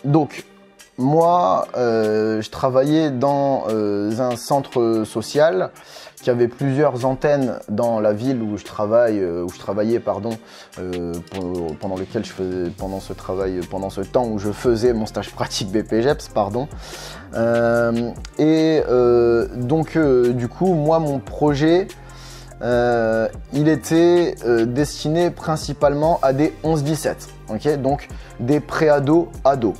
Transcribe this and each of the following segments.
Donc, moi, je travaillais dans un centre social qui avait plusieurs antennes dans la ville où je travaillais, pardon, pendant ce temps où je faisais mon stage pratique BPGEPS, pardon. Du coup, moi, mon projet, il était destiné principalement à des 11-17, ok, donc des pré-ados, ados.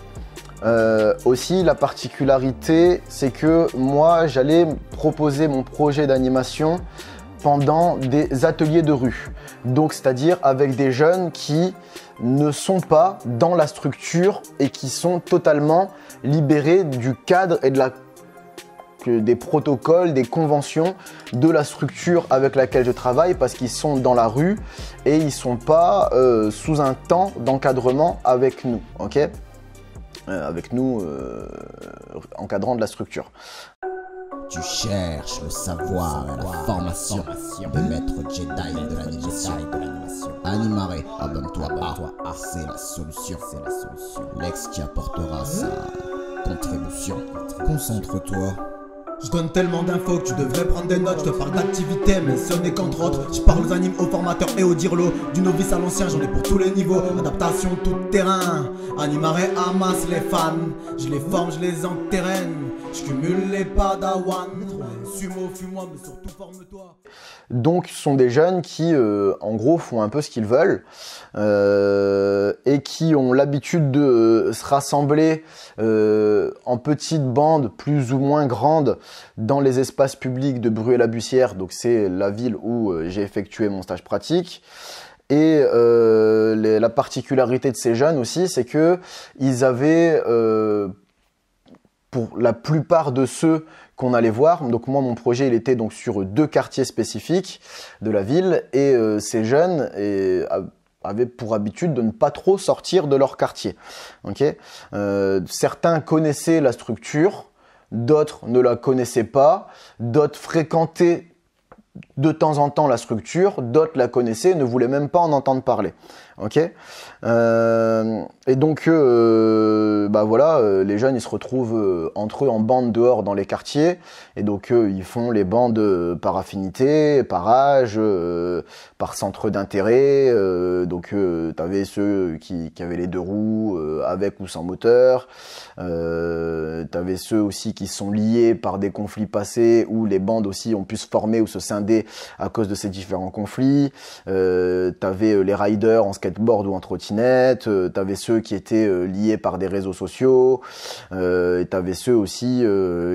Aussi, la particularité, c'est que moi, j'allais proposer mon projet d'animation pendant des ateliers de rue. Donc, c'est-à-dire avec des jeunes qui ne sont pas dans la structure et qui sont totalement libérés du cadre et des protocoles, des conventions de la structure avec laquelle je travaille, parce qu'ils sont dans la rue et ils ne sont pas sous un temps d'encadrement avec nous, ok ? Avec nous, encadrant de la structure. Tu cherches le savoir et la formation de maître Jedi de l'animation. Animare, abonne-toi à c'est la solution. L'ex qui apportera sa contribution. Concentre-toi. Je donne tellement d'infos que tu devrais prendre des notes. Je te parle d'activité, mais ce n'est qu'entre autres. Je parle aux animes, aux formateurs et aux dirlo. Du novice à l'ancien, j'en ai pour tous les niveaux. Adaptation tout terrain. Animare amasse les fans. Je les forme, je les enterraine. Je cumule les padawans. Sumo, fuis-moi, mais surtout forme-toi. Donc, ce sont des jeunes qui, en gros, font un peu ce qu'ils veulent et qui ont l'habitude de se rassembler en petites bandes plus ou moins grandes dans les espaces publics de Bruay-la-Bussière. Donc, c'est la ville où j'ai effectué mon stage pratique. Et la particularité de ces jeunes aussi, c'est que ils avaient, pour la plupart de ceux qu'on allait voir, donc moi mon projet il était donc sur 2 quartiers spécifiques de la ville, et ces jeunes avaient pour habitude de ne pas trop sortir de leur quartier. Okay, certains connaissaient la structure, d'autres ne la connaissaient pas, d'autres fréquentaient de temps en temps la structure, d'autres la connaissaient et ne voulaient même pas en entendre parler. Ok, et donc voilà, les jeunes ils se retrouvent entre eux en bande dehors dans les quartiers, et donc ils font les bandes par affinité, par âge, par centre d'intérêt. Donc t'avais ceux qui avaient les 2 roues, avec ou sans moteur. T'avais ceux aussi qui sont liés par des conflits passés, où les bandes aussi ont pu se former ou se scinder à cause de ces différents conflits. T'avais les riders en skateboard ou en trottinette, t'avais ceux qui étaient liés par des réseaux sociaux, t'avais ceux aussi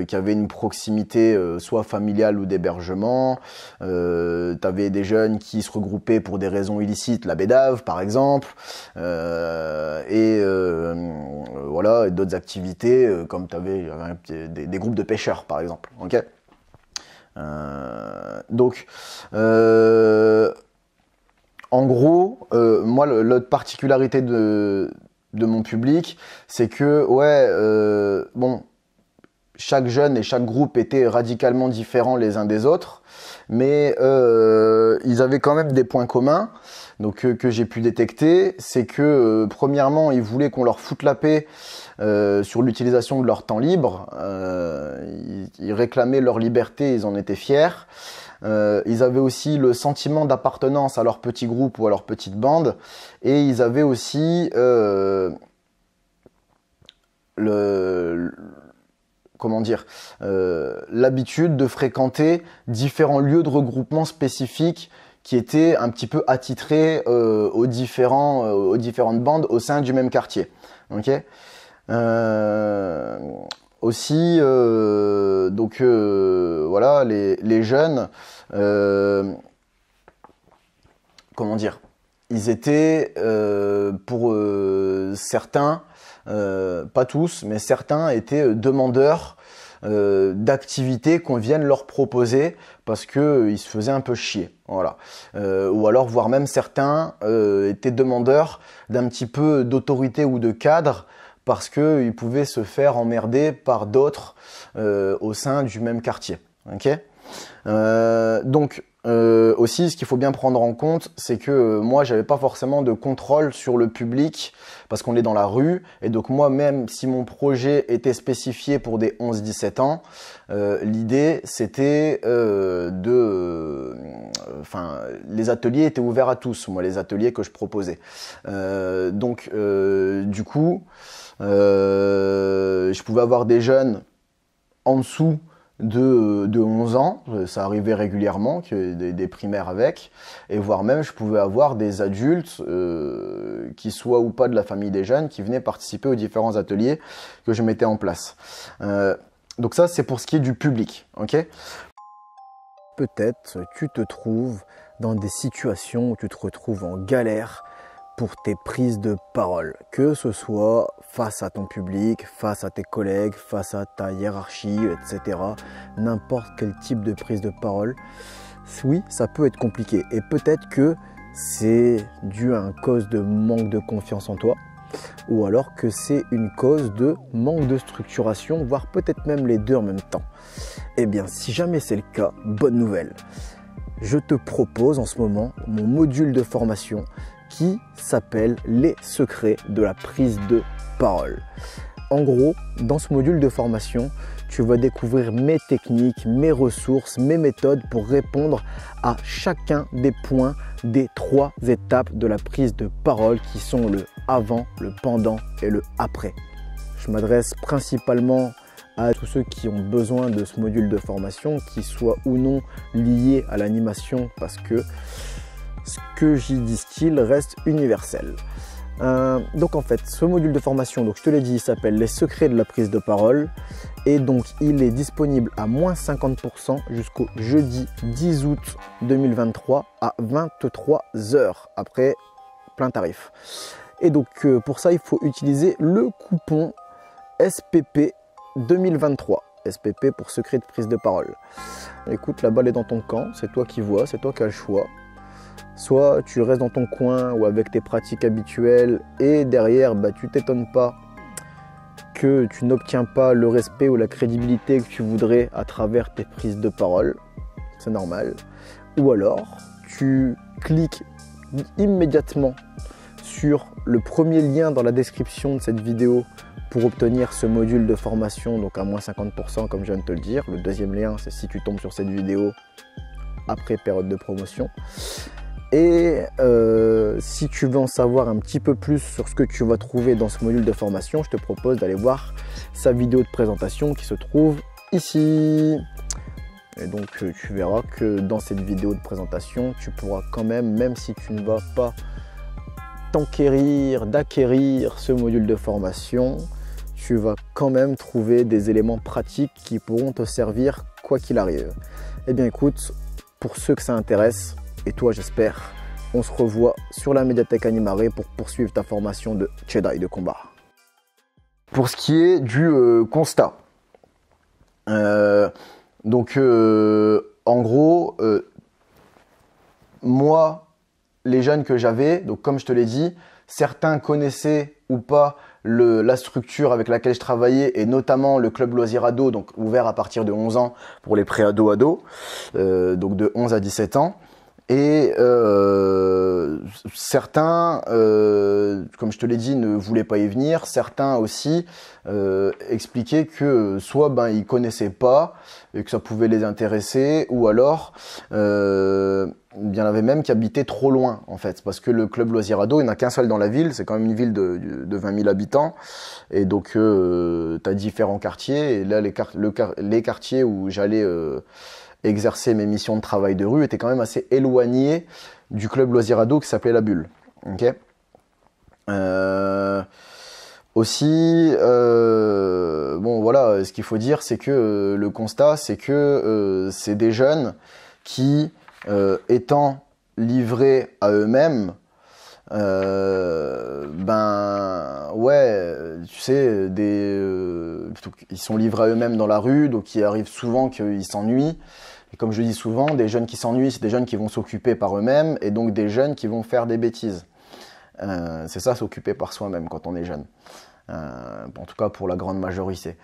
qui avaient une proximité soit familiale ou d'hébergement, t'avais des jeunes qui se regroupaient pour des raisons illicites, la bédave par exemple, voilà, et d'autres activités comme t'avais des groupes de pêcheurs par exemple, ok. Donc en gros, moi, l'autre particularité de mon public, c'est que, bon, chaque jeune et chaque groupe était radicalement différents les uns des autres, mais ils avaient quand même des points communs, donc que j'ai pu détecter. C'est que, premièrement, ils voulaient qu'on leur foute la paix sur l'utilisation de leur temps libre. Ils réclamaient leur liberté, ils en étaient fiers. Ils avaient aussi le sentiment d'appartenance à leur petit groupe ou à leur petite bande, et ils avaient aussi l'habitude de fréquenter différents lieux de regroupement spécifiques qui étaient un petit peu attitrés aux différentes bandes au sein du même quartier. Okay, aussi, voilà, les jeunes, comment dire, ils étaient, pour certains, pas tous, mais certains étaient demandeurs d'activités qu'on vienne leur proposer parce que ils se faisaient un peu chier, voilà. Ou alors, voire même certains étaient demandeurs d'un petit peu d'autorité ou de cadre, parce qu'ils pouvaient se faire emmerder par d'autres au sein du même quartier. Okay, donc, aussi, ce qu'il faut bien prendre en compte, c'est que moi, j'avais pas forcément de contrôle sur le public parce qu'on est dans la rue. Et donc moi, même si mon projet était spécifié pour des 11-17 ans, l'idée, c'était les ateliers étaient ouverts à tous, moi, les ateliers que je proposais. Du coup, je pouvais avoir des jeunes en dessous de 11 ans, ça arrivait régulièrement, des primaires avec, et voire même je pouvais avoir des adultes qui soient ou pas de la famille des jeunes, qui venaient participer aux différents ateliers que je mettais en place. Donc ça, c'est pour ce qui est du public, ok ? Peut-être tu te trouves dans des situations où tu te retrouves en galère pour tes prises de parole, que ce soit face à ton public, face à tes collègues, face à ta hiérarchie, etc. N'importe quel type de prise de parole, oui, ça peut être compliqué. Et peut-être que c'est dû à une cause de manque de confiance en toi, ou alors que c'est une cause de manque de structuration, voire peut-être même les deux en même temps. Eh bien, si jamais c'est le cas, bonne nouvelle. Je te propose en ce moment mon module de formation qui s'appelle les secrets de la prise de parole. En gros, dans ce module de formation, tu vas découvrir mes techniques, mes ressources, mes méthodes pour répondre à chacun des points des 3 étapes de la prise de parole qui sont le avant, le pendant et le après. Je m'adresse principalement à tous ceux qui ont besoin de ce module de formation, qui soit ou non lié à l'animation, parce que ce que j'y distille reste universel. Donc en fait, ce module de formation, donc je te l'ai dit, il s'appelle les secrets de la prise de parole, et donc il est disponible à moins 50% jusqu'au jeudi 10 août 2023 à 23 h après plein tarif. Et donc pour ça, il faut utiliser le coupon SPP 2023. SPP pour secret de prise de parole. Écoute, la balle est dans ton camp, c'est toi qui vois, c'est toi qui as le choix. Soit tu restes dans ton coin ou avec tes pratiques habituelles et derrière, tu t'étonnes pas que tu n'obtiens pas le respect ou la crédibilité que tu voudrais à travers tes prises de parole. C'est normal. Ou alors, tu cliques immédiatement sur le premier lien dans la description de cette vidéo pour obtenir ce module de formation, donc à moins 50% comme je viens de te le dire. Le deuxième lien, c'est si tu tombes sur cette vidéo après période de promotion. Et si tu veux en savoir un petit peu plus sur ce que tu vas trouver dans ce module de formation, je te propose d'aller voir sa vidéo de présentation qui se trouve ici. Et donc tu verras que dans cette vidéo de présentation, tu pourras quand même si tu ne vas pas d'acquérir ce module de formation, tu vas quand même trouver des éléments pratiques qui pourront te servir quoi qu'il arrive. Eh bien écoute, pour ceux que ça intéresse, et toi j'espère, on se revoit sur la médiathèque Animaré pour poursuivre ta formation de Jedi de combat. Pour ce qui est du constat, en gros, moi, les jeunes que j'avais, donc comme je te l'ai dit, certains connaissaient ou pas la structure avec laquelle je travaillais, et notamment le club loisir ado, donc ouvert à partir de 11 ans pour les pré-ados, donc de 11 à 17 ans. Et certains, comme je te l'ai dit, ne voulaient pas y venir. Certains aussi expliquaient que soit ils connaissaient pas et que ça pouvait les intéresser, ou alors il y en avait même qui habitaient trop loin en fait, parce que le club loisir ado, il n'y en a qu'un seul dans la ville, c'est quand même une ville de 20 000 habitants, et donc tu as différents quartiers, et là les quartiers où j'allais exercer mes missions de travail de rue étaient quand même assez éloignés du club loisir ado qui s'appelait La Bulle. Okay, aussi, bon voilà, ce qu'il faut dire, c'est que le constat, c'est que c'est des jeunes qui, étant livrés à eux-mêmes, tu sais, ils sont livrés à eux-mêmes dans la rue, donc il arrive souvent qu'ils s'ennuient. Et comme je dis souvent, des jeunes qui s'ennuient, c'est des jeunes qui vont s'occuper par eux-mêmes, et donc des jeunes qui vont faire des bêtises. C'est ça, s'occuper par soi-même quand on est jeune. En tout cas pour la grande majorité.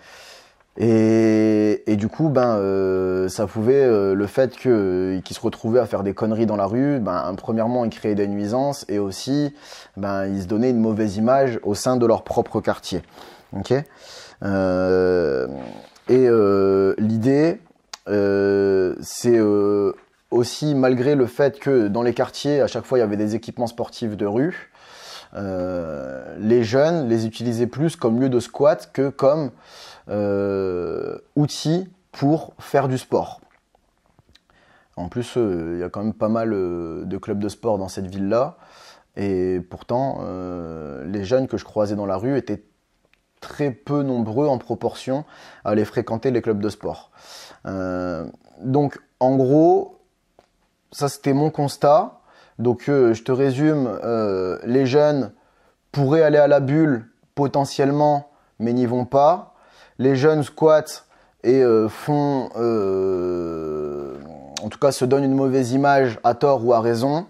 Et du coup, ça pouvait, le fait qu'ils se retrouvaient à faire des conneries dans la rue, premièrement, ils créaient des nuisances et aussi, ils se donnaient une mauvaise image au sein de leur propre quartier. Ok. L'idée, c'est aussi, malgré le fait que dans les quartiers, à chaque fois, il y avait des équipements sportifs de rue, les jeunes les utilisaient plus comme lieu de squat que comme outils pour faire du sport. En plus, il y a quand même pas mal de clubs de sport dans cette ville-là. Et pourtant, les jeunes que je croisais dans la rue étaient très peu nombreux en proportion à aller fréquenter les clubs de sport. Donc, en gros, ça c'était mon constat. Donc, je te résume, les jeunes pourraient aller à la bulle potentiellement, mais n'y vont pas. Les jeunes squattent et font, en tout cas, se donnent une mauvaise image à tort ou à raison.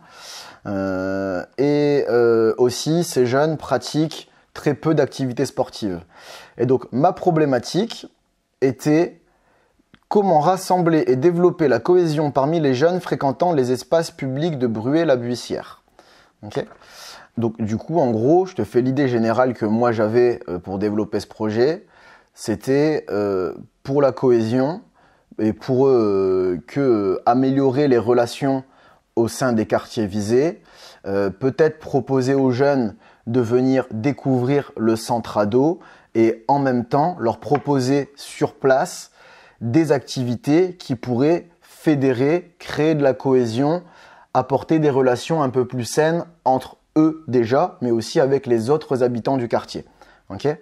Aussi, ces jeunes pratiquent très peu d'activités sportives. Et donc, ma problématique était comment rassembler et développer la cohésion parmi les jeunes fréquentant les espaces publics de Bruay-la-Buissière. Okay. Donc, du coup, en gros, je te fais l'idée générale que moi j'avais pour développer ce projet. C'était pour la cohésion et pour améliorer les relations au sein des quartiers visés, peut-être proposer aux jeunes de venir découvrir le centre ado et en même temps leur proposer sur place des activités qui pourraient fédérer, créer de la cohésion, apporter des relations un peu plus saines entre eux déjà, mais aussi avec les autres habitants du quartier. Okay.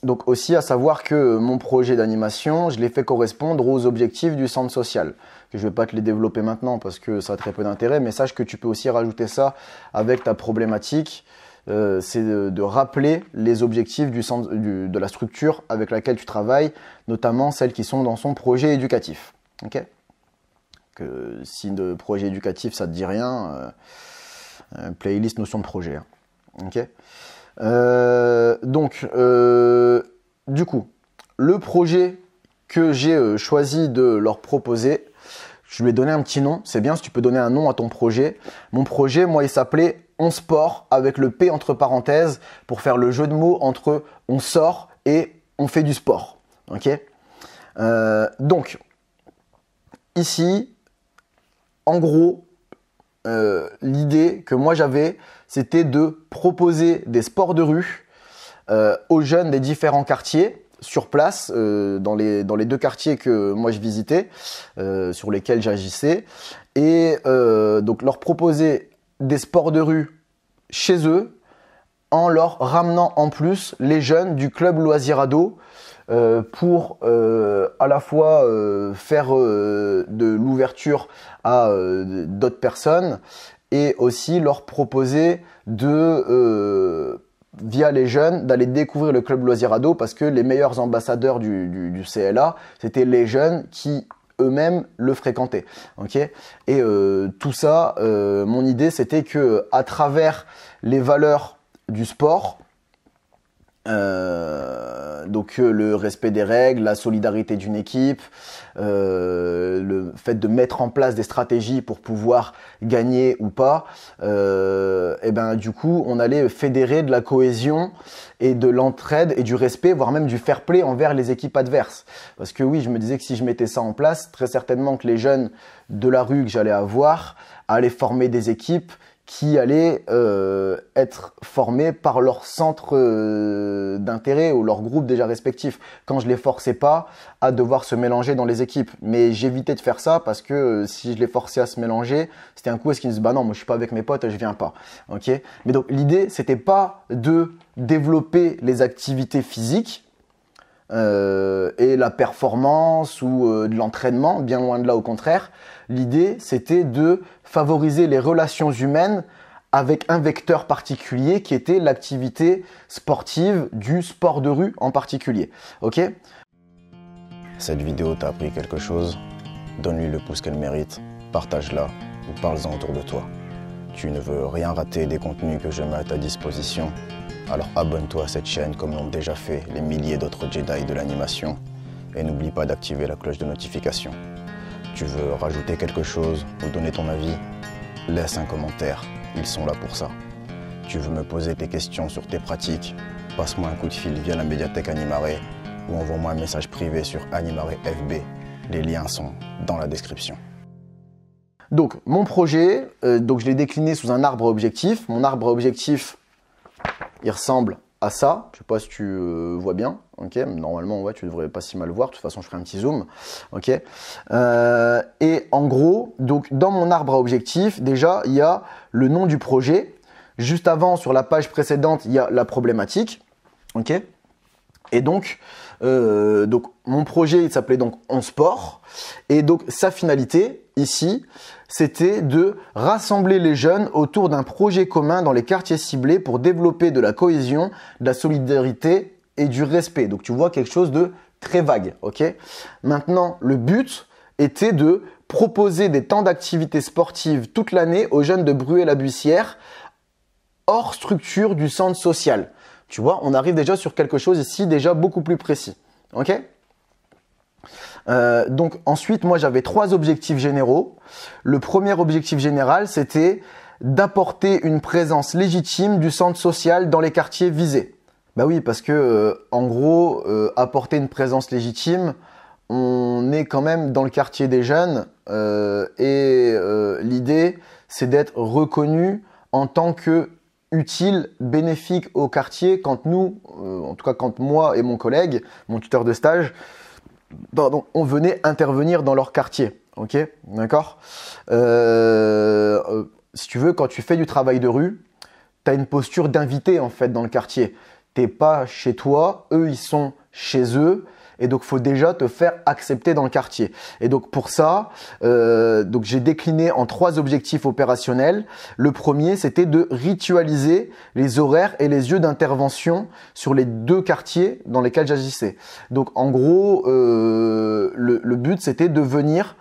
Donc aussi à savoir que mon projet d'animation, je l'ai fait correspondre aux objectifs du centre social. Que je ne vais pas te les développer maintenant parce que ça a très peu d'intérêt, mais sache que tu peux aussi rajouter ça avec ta problématique. C'est de rappeler les objectifs de la structure avec laquelle tu travailles, notamment celles qui sont dans son projet éducatif. Okay. Que si de projet éducatif ça te dit rien, playlist notion de projet. Hein. Okay. Du coup, le projet que j'ai choisi de leur proposer, je lui ai donné un petit nom. C'est bien si tu peux donner un nom à ton projet. Mon projet, moi, il s'appelait On Sport avec le P entre parenthèses pour faire le jeu de mots entre on sort et on fait du sport. Ok. Donc, ici, en gros, l'idée que moi j'avais, c'était de proposer des sports de rue aux jeunes des différents quartiers sur place, dans les deux quartiers que moi je visitais, sur lesquels j'agissais, et donc leur proposer des sports de rue chez eux en leur ramenant en plus les jeunes du club loisir ado pour à la fois faire de l'ouverture à d'autres personnes et aussi leur proposer via les jeunes d'aller découvrir le club loisir ado parce que les meilleurs ambassadeurs du CLA, c'était les jeunes qui eux-mêmes le fréquentaient. Okay. Et tout ça, mon idée, c'était que à travers les valeurs du sport, donc le respect des règles, la solidarité d'une équipe, le fait de mettre en place des stratégies pour pouvoir gagner ou pas, et ben du coup on allait fédérer de la cohésion et de l'entraide et du respect, voire même du fair play envers les équipes adverses. Parce que oui, je me disais que si je mettais ça en place, très certainement que les jeunes de la rue que j'allais avoir allaient former des équipes qui allaient être formés par leur centre d'intérêt ou leur groupe déjà respectif. Quand je les forçais pas à devoir se mélanger dans les équipes. Mais j'évitais de faire ça parce que si je les forçais à se mélanger, c'était un coup est-ce qu'ils me disent bah non, moi je suis pas avec mes potes, je viens pas. Ok. Mais donc l'idée c'était pas de développer les activités physiques et la performance ou de l'entraînement, bien loin de là au contraire. L'idée, c'était de favoriser les relations humaines avec un vecteur particulier qui était l'activité sportive du sport de rue en particulier. Ok ? Cette vidéo t'a appris quelque chose ? Donne-lui le pouce qu'elle mérite, partage-la ou parle-en autour de toi. Tu ne veux rien rater des contenus que je mets à ta disposition. Alors abonne-toi à cette chaîne comme l'ont déjà fait les milliers d'autres Jedi de l'animation et n'oublie pas d'activer la cloche de notification. Tu veux rajouter quelque chose ou donner ton avis? Laisse un commentaire, ils sont là pour ça. Tu veux me poser tes questions sur tes pratiques? Passe-moi un coup de fil via la médiathèque Animaré ou envoie-moi un message privé sur Animaré FB. Les liens sont dans la description. Donc mon projet, donc je l'ai décliné sous un arbre à objectif. Mon arbre à objectif, il ressemble à ça. Je sais pas si tu vois bien. Ok, normalement ouais, tu devrais pas si mal voir. De toute façon, je ferai un petit zoom. Ok. Et en gros, donc dans mon arbre à objectif, déjà il y a le nom du projet. Juste avant, sur la page précédente, il y a la problématique. Ok. Et donc mon projet, il s'appelait donc On Sport. Et donc sa finalité ici, c'était de rassembler les jeunes autour d'un projet commun dans les quartiers ciblés pour développer de la cohésion, de la solidarité et du respect. Donc tu vois quelque chose de très vague. Ok. Maintenant, le but était de proposer des temps d'activité sportive toute l'année aux jeunes de Bruay-la-Buissière, hors structure du centre social. Tu vois, on arrive déjà sur quelque chose ici déjà beaucoup plus précis. Ok. Donc ensuite, moi j'avais 3 objectifs généraux. Le premier objectif général, c'était d'apporter une présence légitime du centre social dans les quartiers visés. Bah oui, parce que en gros, apporter une présence légitime, on est quand même dans le quartier des jeunes et l'idée, c'est d'être reconnu en tant que utile, bénéfique au quartier quand nous, en tout cas quand moi et mon collègue, mon tuteur de stage, pardon, on venait intervenir dans leur quartier. Ok, d'accord. Si tu veux, quand tu fais du travail de rue, tu as une posture d'invité en fait dans le quartier. T'es pas chez toi, eux ils sont chez eux. Et donc, il faut déjà te faire accepter dans le quartier. Et donc, pour ça, donc j'ai décliné en 3 objectifs opérationnels. Le premier, c'était de ritualiser les horaires et les lieux d'intervention sur les 2 quartiers dans lesquels j'agissais. Donc, en gros, le but, c'était de venir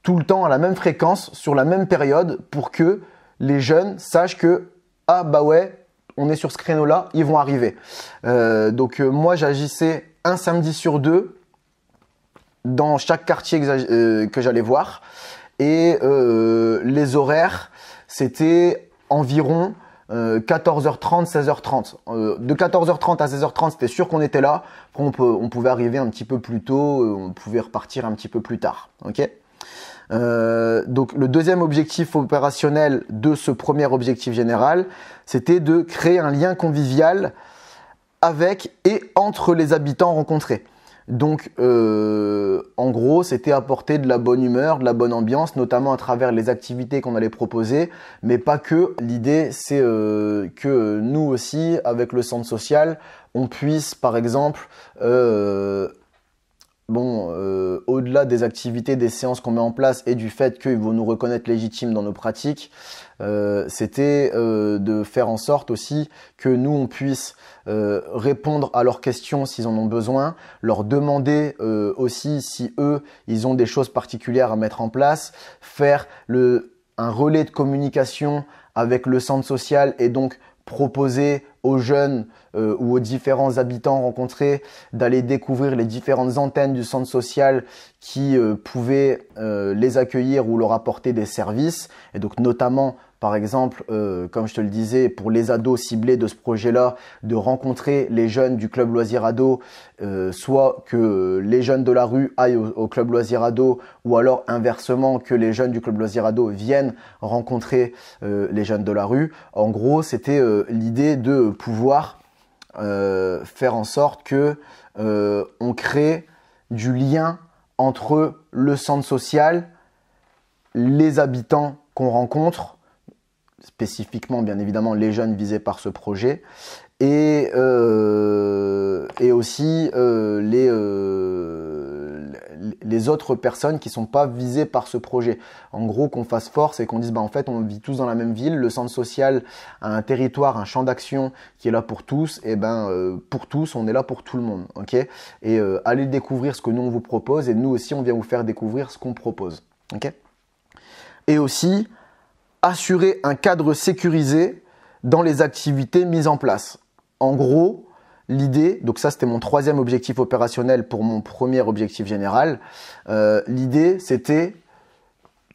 tout le temps à la même fréquence, sur la même période, pour que les jeunes sachent que, ah bah ouais, on est sur ce créneau-là, ils vont arriver. Donc, moi, j'agissais un samedi sur 2 dans chaque quartier que j'allais voir. Et les horaires, c'était environ 14h30, 16h30. De 14h30 à 16h30, c'était sûr qu'on était là. Après, on pouvait arriver un petit peu plus tôt, on pouvait repartir un petit peu plus tard. Ok. Donc le deuxième objectif opérationnel de ce premier objectif général, c'était de créer un lien convivial avec et entre les habitants rencontrés. Donc, en gros, c'était apporter de la bonne humeur, de la bonne ambiance, notamment à travers les activités qu'on allait proposer, mais pas que. L'idée, c'est que nous aussi, avec le centre social, on puisse, par exemple, au-delà des activités, des séances qu'on met en place et du fait qu'ils vont nous reconnaître légitimes dans nos pratiques, c'était de faire en sorte aussi que nous, on puisse répondre à leurs questions s'ils en ont besoin, leur demander aussi si eux, ils ont des choses particulières à mettre en place, faire un relais de communication avec le centre social et donc proposer aux jeunes ou aux différents habitants rencontrés d'aller découvrir les différentes antennes du centre social qui pouvaient les accueillir ou leur apporter des services. Et donc notamment, par exemple, comme je te le disais, pour les ados ciblés de ce projet-là, de rencontrer les jeunes du club loisir ado, soit que les jeunes de la rue aillent au club loisir ado, ou alors inversement que les jeunes du club loisir ado viennent rencontrer les jeunes de la rue. En gros, c'était l'idée de pouvoir faire en sorte que on crée du lien entre le centre social, les habitants qu'on rencontre, spécifiquement bien évidemment les jeunes visés par ce projet, et aussi les autres personnes qui sont pas visées par ce projet. En gros, qu'on fasse force et qu'on dise en fait on vit tous dans la même ville, le centre social a un territoire, un champ d'action qui est là pour tous, et pour tous on est là pour tout le monde, ok. Et allez découvrir ce que nous on vous propose et nous aussi on vient vous faire découvrir ce qu'on propose, ok. Et aussi assurer un cadre sécurisé dans les activités mises en place. en gros, l'idée, donc ça c'était mon troisième objectif opérationnel pour mon premier objectif général. L'idée c'était,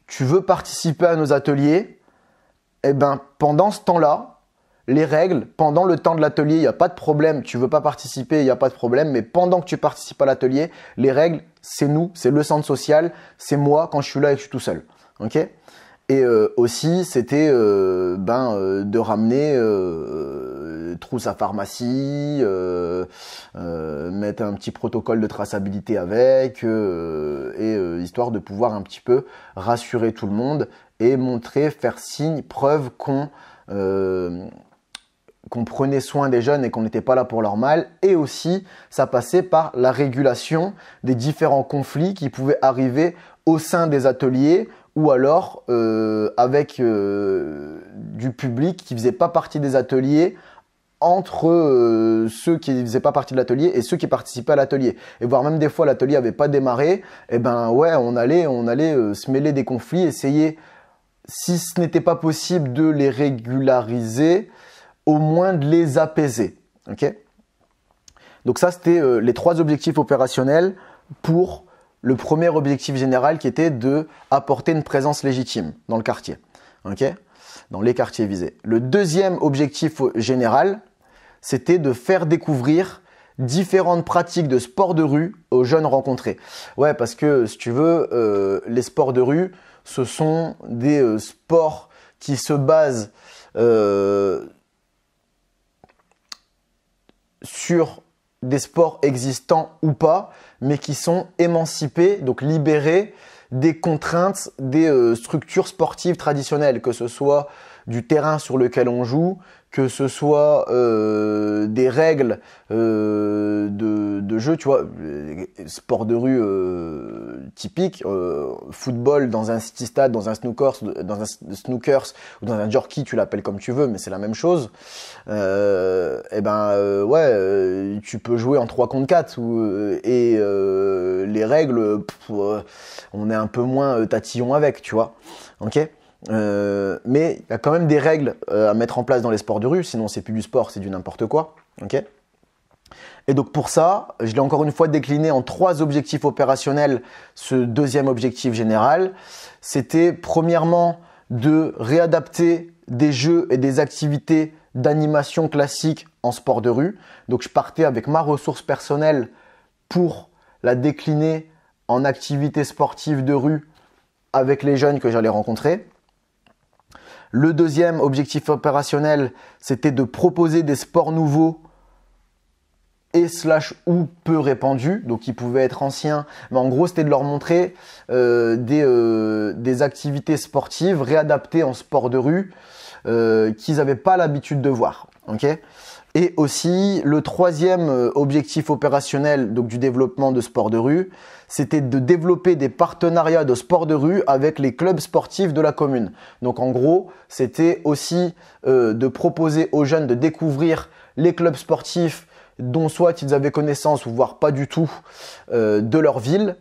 tu veux participer à nos ateliers, eh ben pendant ce temps-là, les règles, pendant le temps de l'atelier, il n'y a pas de problème. Tu veux pas participer, il n'y a pas de problème. Mais pendant que tu participes à l'atelier, les règles, c'est nous, c'est le centre social, c'est moi quand je suis là et que je suis tout seul. Ok ? Et aussi, c'était de ramener trousse à pharmacie, mettre un petit protocole de traçabilité avec, histoire de pouvoir un petit peu rassurer tout le monde et montrer, faire signe, preuve qu'on prenait soin des jeunes et qu'on n'était pas là pour leur mal. Et aussi, ça passait par la régulation des différents conflits qui pouvaient arriver au sein des ateliers ou alors avec du public qui faisait pas partie des ateliers, entre ceux qui faisaient pas partie de l'atelier et ceux qui participaient à l'atelier. Et voire même des fois l'atelier avait pas démarré, et ben ouais, on allait se mêler des conflits, essayer, si ce n'était pas possible de les régulariser, au moins de les apaiser. Ok ? Donc ça, c'était les 3 objectifs opérationnels pour le premier objectif général qui était de apporter une présence légitime dans le quartier. Ok ? Dans les quartiers visés. Le deuxième objectif général, c'était de faire découvrir différentes pratiques de sport de rue aux jeunes rencontrés. Ouais, parce que si tu veux, les sports de rue, ce sont des sports qui se basent sur des sports existants ou pas, mais qui sont émancipés, donc libérés des contraintes des structures sportives traditionnelles, que ce soit du terrain sur lequel on joue, que ce soit des règles de jeu, tu vois, sport de rue typique, football dans un city stade, dans un snookers ou dans un jockey, tu l'appelles comme tu veux, mais c'est la même chose. Tu peux jouer en 3 contre 4 les règles, on est un peu moins tatillon avec, tu vois. Ok ? Mais il y a quand même des règles à mettre en place dans les sports de rue, sinon c'est plus du sport, c'est du n'importe quoi. Okay ? Et donc pour ça, je l'ai encore une fois décliné en 3 objectifs opérationnels, ce deuxième objectif général. C'était premièrement de réadapter des jeux et des activités d'animation classique en sport de rue. Donc je partais avec ma ressource personnelle pour la décliner en activités sportives de rue avec les jeunes que j'allais rencontrer. Le deuxième objectif opérationnel, c'était de proposer des sports nouveaux et / ou peu répandus, donc qui pouvaient être anciens, mais en gros c'était de leur montrer des activités sportives réadaptées en sport de rue qu'ils n'avaient pas l'habitude de voir. Okay ? Et aussi le troisième objectif opérationnel donc du développement de sport de rue, c'était de développer des partenariats de sport de rue avec les clubs sportifs de la commune. Donc en gros, c'était aussi de proposer aux jeunes de découvrir les clubs sportifs dont soit ils avaient connaissance ou voire pas du tout de leur ville,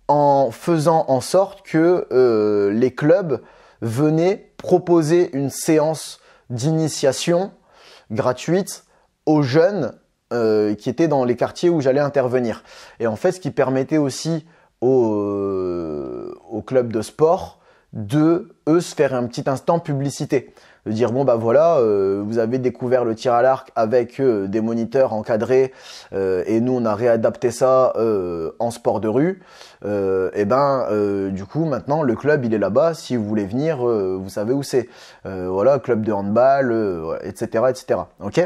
en faisant en sorte que les clubs venaient proposer une séance d'initiation gratuite aux jeunes qui étaient dans les quartiers où j'allais intervenir. Et en fait, ce qui permettait aussi aux clubs de sport de, eux, se faire un petit instant publicité. De dire, bon, bah voilà, vous avez découvert le tir à l'arc avec des moniteurs encadrés et nous, on a réadapté ça en sport de rue. Du coup, maintenant, le club, il est là-bas. Si vous voulez venir, vous savez où c'est. Voilà, club de handball, etc., etc. Ok ?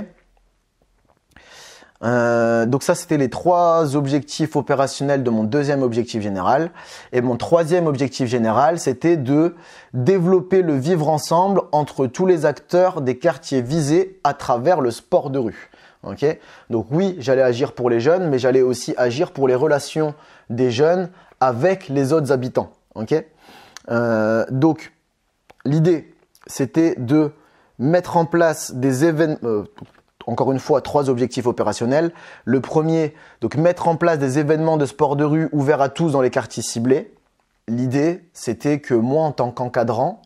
Donc ça, c'était les 3 objectifs opérationnels de mon deuxième objectif général. Et mon troisième objectif général, c'était de développer le vivre ensemble entre tous les acteurs des quartiers visés à travers le sport de rue. Okay ? Donc oui, j'allais agir pour les jeunes, mais j'allais aussi agir pour les relations des jeunes avec les autres habitants. Okay ? Donc l'idée, c'était de mettre en place des événements... Encore une fois, 3 objectifs opérationnels. Le premier, donc mettre en place des événements de sport de rue ouverts à tous dans les quartiers ciblés. L'idée, c'était que moi, en tant qu'encadrant,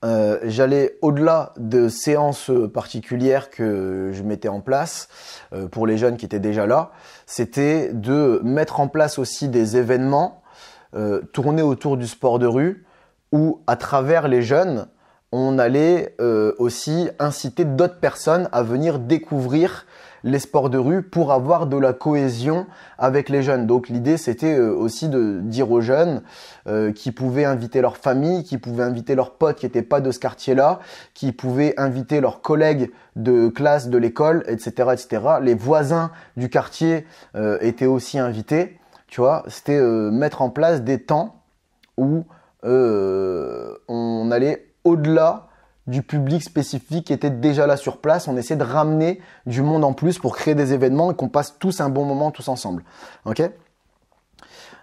j'allais au-delà de séances particulières que je mettais en place pour les jeunes qui étaient déjà là. C'était de mettre en place aussi des événements tournés autour du sport de rue où, à travers les jeunes, on allait aussi inciter d'autres personnes à venir découvrir les sports de rue pour avoir de la cohésion avec les jeunes. Donc l'idée c'était aussi de dire aux jeunes qui pouvaient inviter leur famille, qui pouvaient inviter leurs potes qui n'étaient pas de ce quartier-là, qui pouvaient inviter leurs collègues de classe, de l'école, etc., etc. Les voisins du quartier étaient aussi invités. Tu vois, c'était mettre en place des temps où on allait au-delà du public spécifique qui était déjà là sur place. On essaie de ramener du monde en plus pour créer des événements et qu'on passe tous un bon moment tous ensemble. Ok ?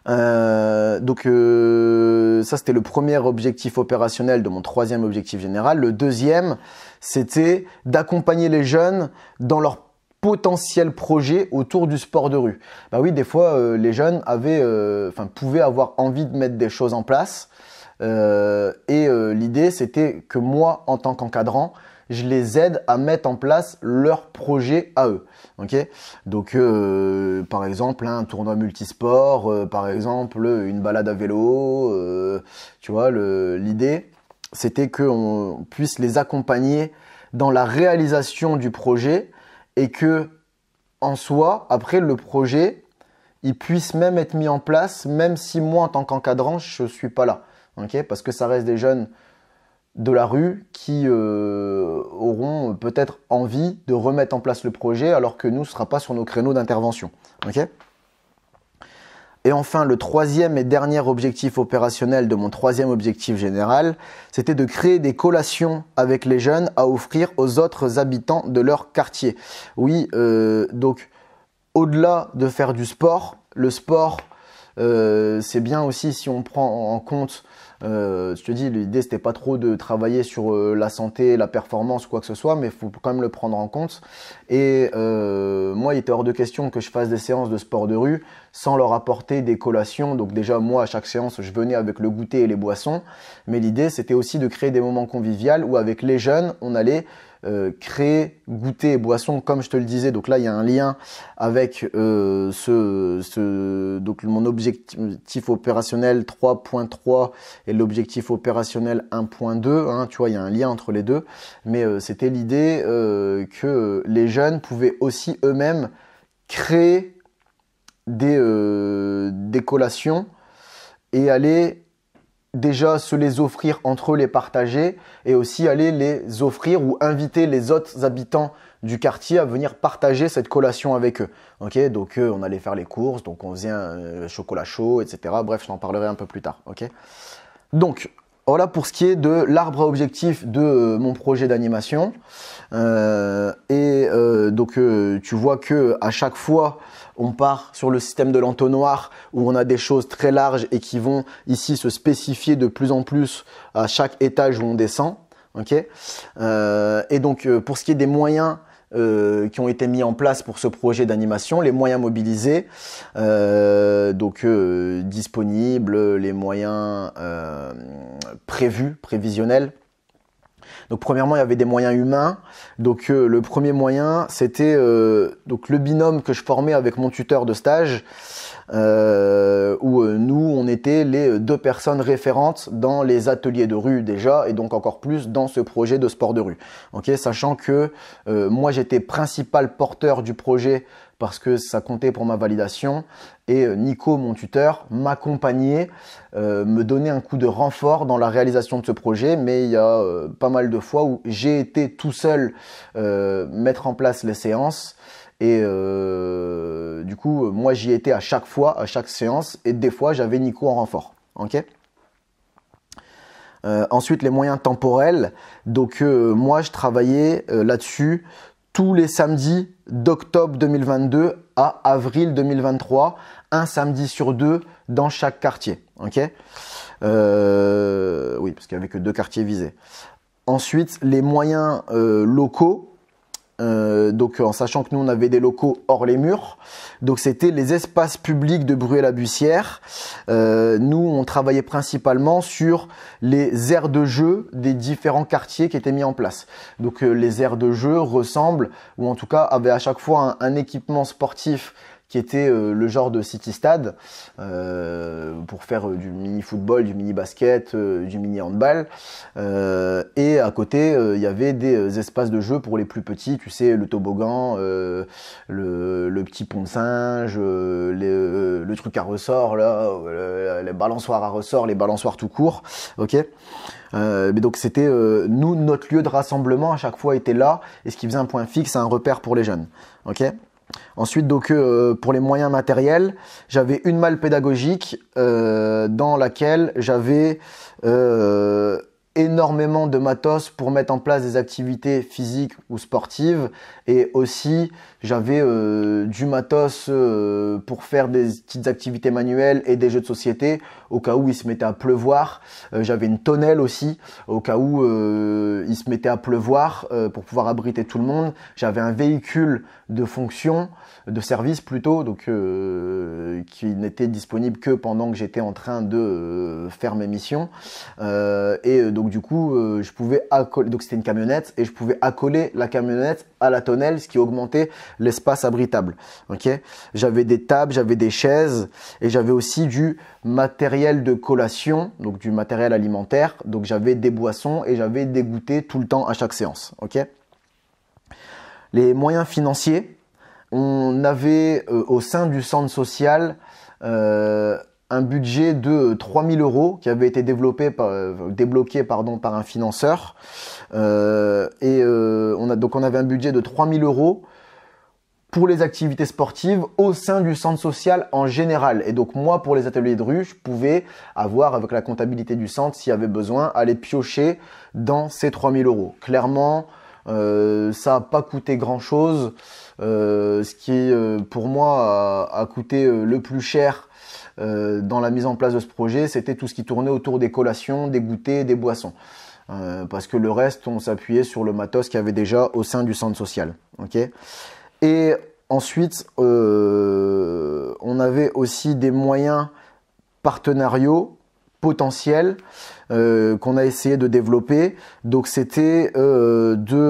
Donc ça c'était le premier objectif opérationnel de mon troisième objectif général. Le deuxième, c'était d'accompagner les jeunes dans leur potentiel projet autour du sport de rue. Bah oui, des fois les jeunes pouvaient avoir envie de mettre des choses en place. L'idée c'était que moi en tant qu'encadrant je les aide à mettre en place leur projet à eux. Okay, donc par exemple un tournoi multisport, par exemple une balade à vélo, tu vois, l'idée c'était qu'on puisse les accompagner dans la réalisation du projet et que en soi après le projet il puisse même être mis en place même si moi en tant qu'encadrant je suis pas là. Okay, parce que ça reste des jeunes de la rue qui auront peut-être envie de remettre en place le projet alors que nous, ce ne sera pas sur nos créneaux d'intervention. Okay, et enfin, le troisième et dernier objectif opérationnel de mon troisième objectif général, c'était de créer des collations avec les jeunes à offrir aux autres habitants de leur quartier. Oui, donc au-delà de faire du sport, le sport, c'est bien aussi si on prend en compte, je te dis, l'idée c'était pas trop de travailler sur la santé, la performance ou quoi que ce soit, mais il faut quand même le prendre en compte. Et moi, il était hors de question que je fasse des séances de sport de rue sans leur apporter des collations. Donc déjà, moi, à chaque séance, je venais avec le goûter et les boissons. Mais l'idée, c'était aussi de créer des moments conviviaux où avec les jeunes, on allait créer goûter et boissons comme je te le disais. Donc là il y a un lien avec donc mon objectif opérationnel 3.3 et l'objectif opérationnel 1.2, hein, tu vois, il y a un lien entre les deux, mais c'était l'idée que les jeunes pouvaient aussi eux-mêmes créer des collations et aller déjà se les offrir entre eux, les partager et aussi aller les offrir ou inviter les autres habitants du quartier à venir partager cette collation avec eux. Ok, donc on allait faire les courses, donc on faisait un chocolat chaud, etc. Bref, je t'en parlerai un peu plus tard. Ok, donc voilà pour ce qui est de l'arbre à objectif de mon projet d'animation. Donc tu vois que à chaque fois on part sur le système de l'entonnoir où on a des choses très larges et qui vont ici se spécifier de plus en plus à chaque étage où on descend. Okay, et donc pour ce qui est des moyens qui ont été mis en place pour ce projet d'animation, les moyens mobilisés, disponibles, les moyens prévisionnels. Donc premièrement, il y avait des moyens humains. Donc le premier moyen, c'était donc le binôme que je formais avec mon tuteur de stage, où nous, on était les deux personnes référentes dans les ateliers de rue déjà, et donc encore plus dans ce projet de sport de rue. Okay, sachant que moi, j'étais principal porteur du projet parce que ça comptait pour ma validation, et Nico, mon tuteur, m'accompagnait, me donnait un coup de renfort dans la réalisation de ce projet, mais il y a pas mal de fois où j'ai été tout seul mettre en place les séances, et du coup, moi j'y étais à chaque fois, à chaque séance, et des fois j'avais Nico en renfort. Okay, ensuite, les moyens temporels. Donc moi je travaillais là-dessus tous les samedis d'octobre 2022 à avril 2023, un samedi sur deux dans chaque quartier. Okay, oui, parce qu'il n'y avait que 2 quartiers visés. Ensuite, les moyens locaux. donc en sachant que nous on avait des locaux hors les murs, donc c'était les espaces publics de Bruay-la-Bussière. Nous on travaillait principalement sur les aires de jeu des différents quartiers qui étaient mis en place. Donc les aires de jeu ressemblent, ou en tout cas avaient à chaque fois un équipement sportif qui était le genre de city stade pour faire du mini football, du mini basket, du mini handball. Et à côté, il y avait des espaces de jeu pour les plus petits, tu sais, le toboggan, le petit pont de singe, le truc à ressort, là, les balançoires à ressort, les balançoires tout court. Ok. Mais donc c'était nous, notre lieu de rassemblement à chaque fois était là, et ce qui faisait un point fixe, un repère pour les jeunes. Ok. Ensuite, donc pour les moyens matériels, j'avais une malle pédagogique dans laquelle j'avais énormément de matos pour mettre en place des activités physiques ou sportives, et aussi j'avais du matos pour faire des petites activités manuelles et des jeux de société au cas où il se mettait à pleuvoir. J'avais une tonnelle aussi au cas où il se mettait à pleuvoir pour pouvoir abriter tout le monde. J'avais un véhicule de fonction, de service plutôt, donc qui n'était disponible que pendant que j'étais en train de faire mes missions. Donc du coup, je pouvais accoler, donc c'était une camionnette, et je pouvais accoler la camionnette à la tonnelle, ce qui augmentait l'espace abritable. Ok. J'avais des tables, j'avais des chaises, et j'avais aussi du matériel de collation, donc du matériel alimentaire. Donc j'avais des boissons et j'avais des goûters tout le temps à chaque séance. Ok. Les moyens financiers, on avait au sein du centre social un budget de 3 000 € qui avait été débloqué par un financeur. On avait un budget de 3 000 € pour les activités sportives au sein du centre social en général. Et donc moi, pour les ateliers de rue, je pouvais avoir, avec la comptabilité du centre, s'il y avait besoin, aller piocher dans ces 3 000 €. Clairement, ça n'a pas coûté grand-chose. Ce qui, pour moi, a coûté le plus cher dans la mise en place de ce projet, c'était tout ce qui tournait autour des collations, des goûters, des boissons. Parce que le reste, on s'appuyait sur le matos qu'il y avait déjà au sein du centre social. Okay. Et ensuite, on avait aussi des moyens partenariaux potentiels qu'on a essayé de développer. Donc c'était de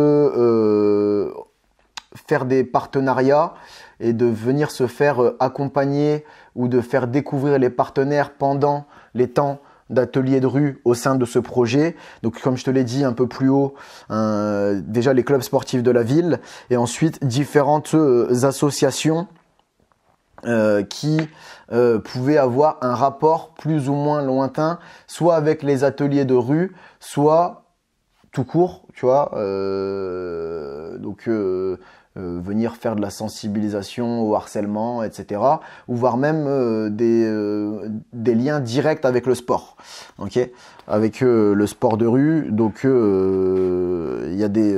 faire des partenariats et de venir se faire accompagner ou de faire découvrir les partenaires pendant les temps d'ateliers de rue au sein de ce projet. Donc comme je te l'ai dit un peu plus haut, déjà les clubs sportifs de la ville, et ensuite différentes associations qui pouvaient avoir un rapport plus ou moins lointain, soit avec les ateliers de rue, soit tout court, tu vois. Venir faire de la sensibilisation au harcèlement, etc. Ou voire même des liens directs avec le sport, ok, avec le sport de rue. Donc il y a des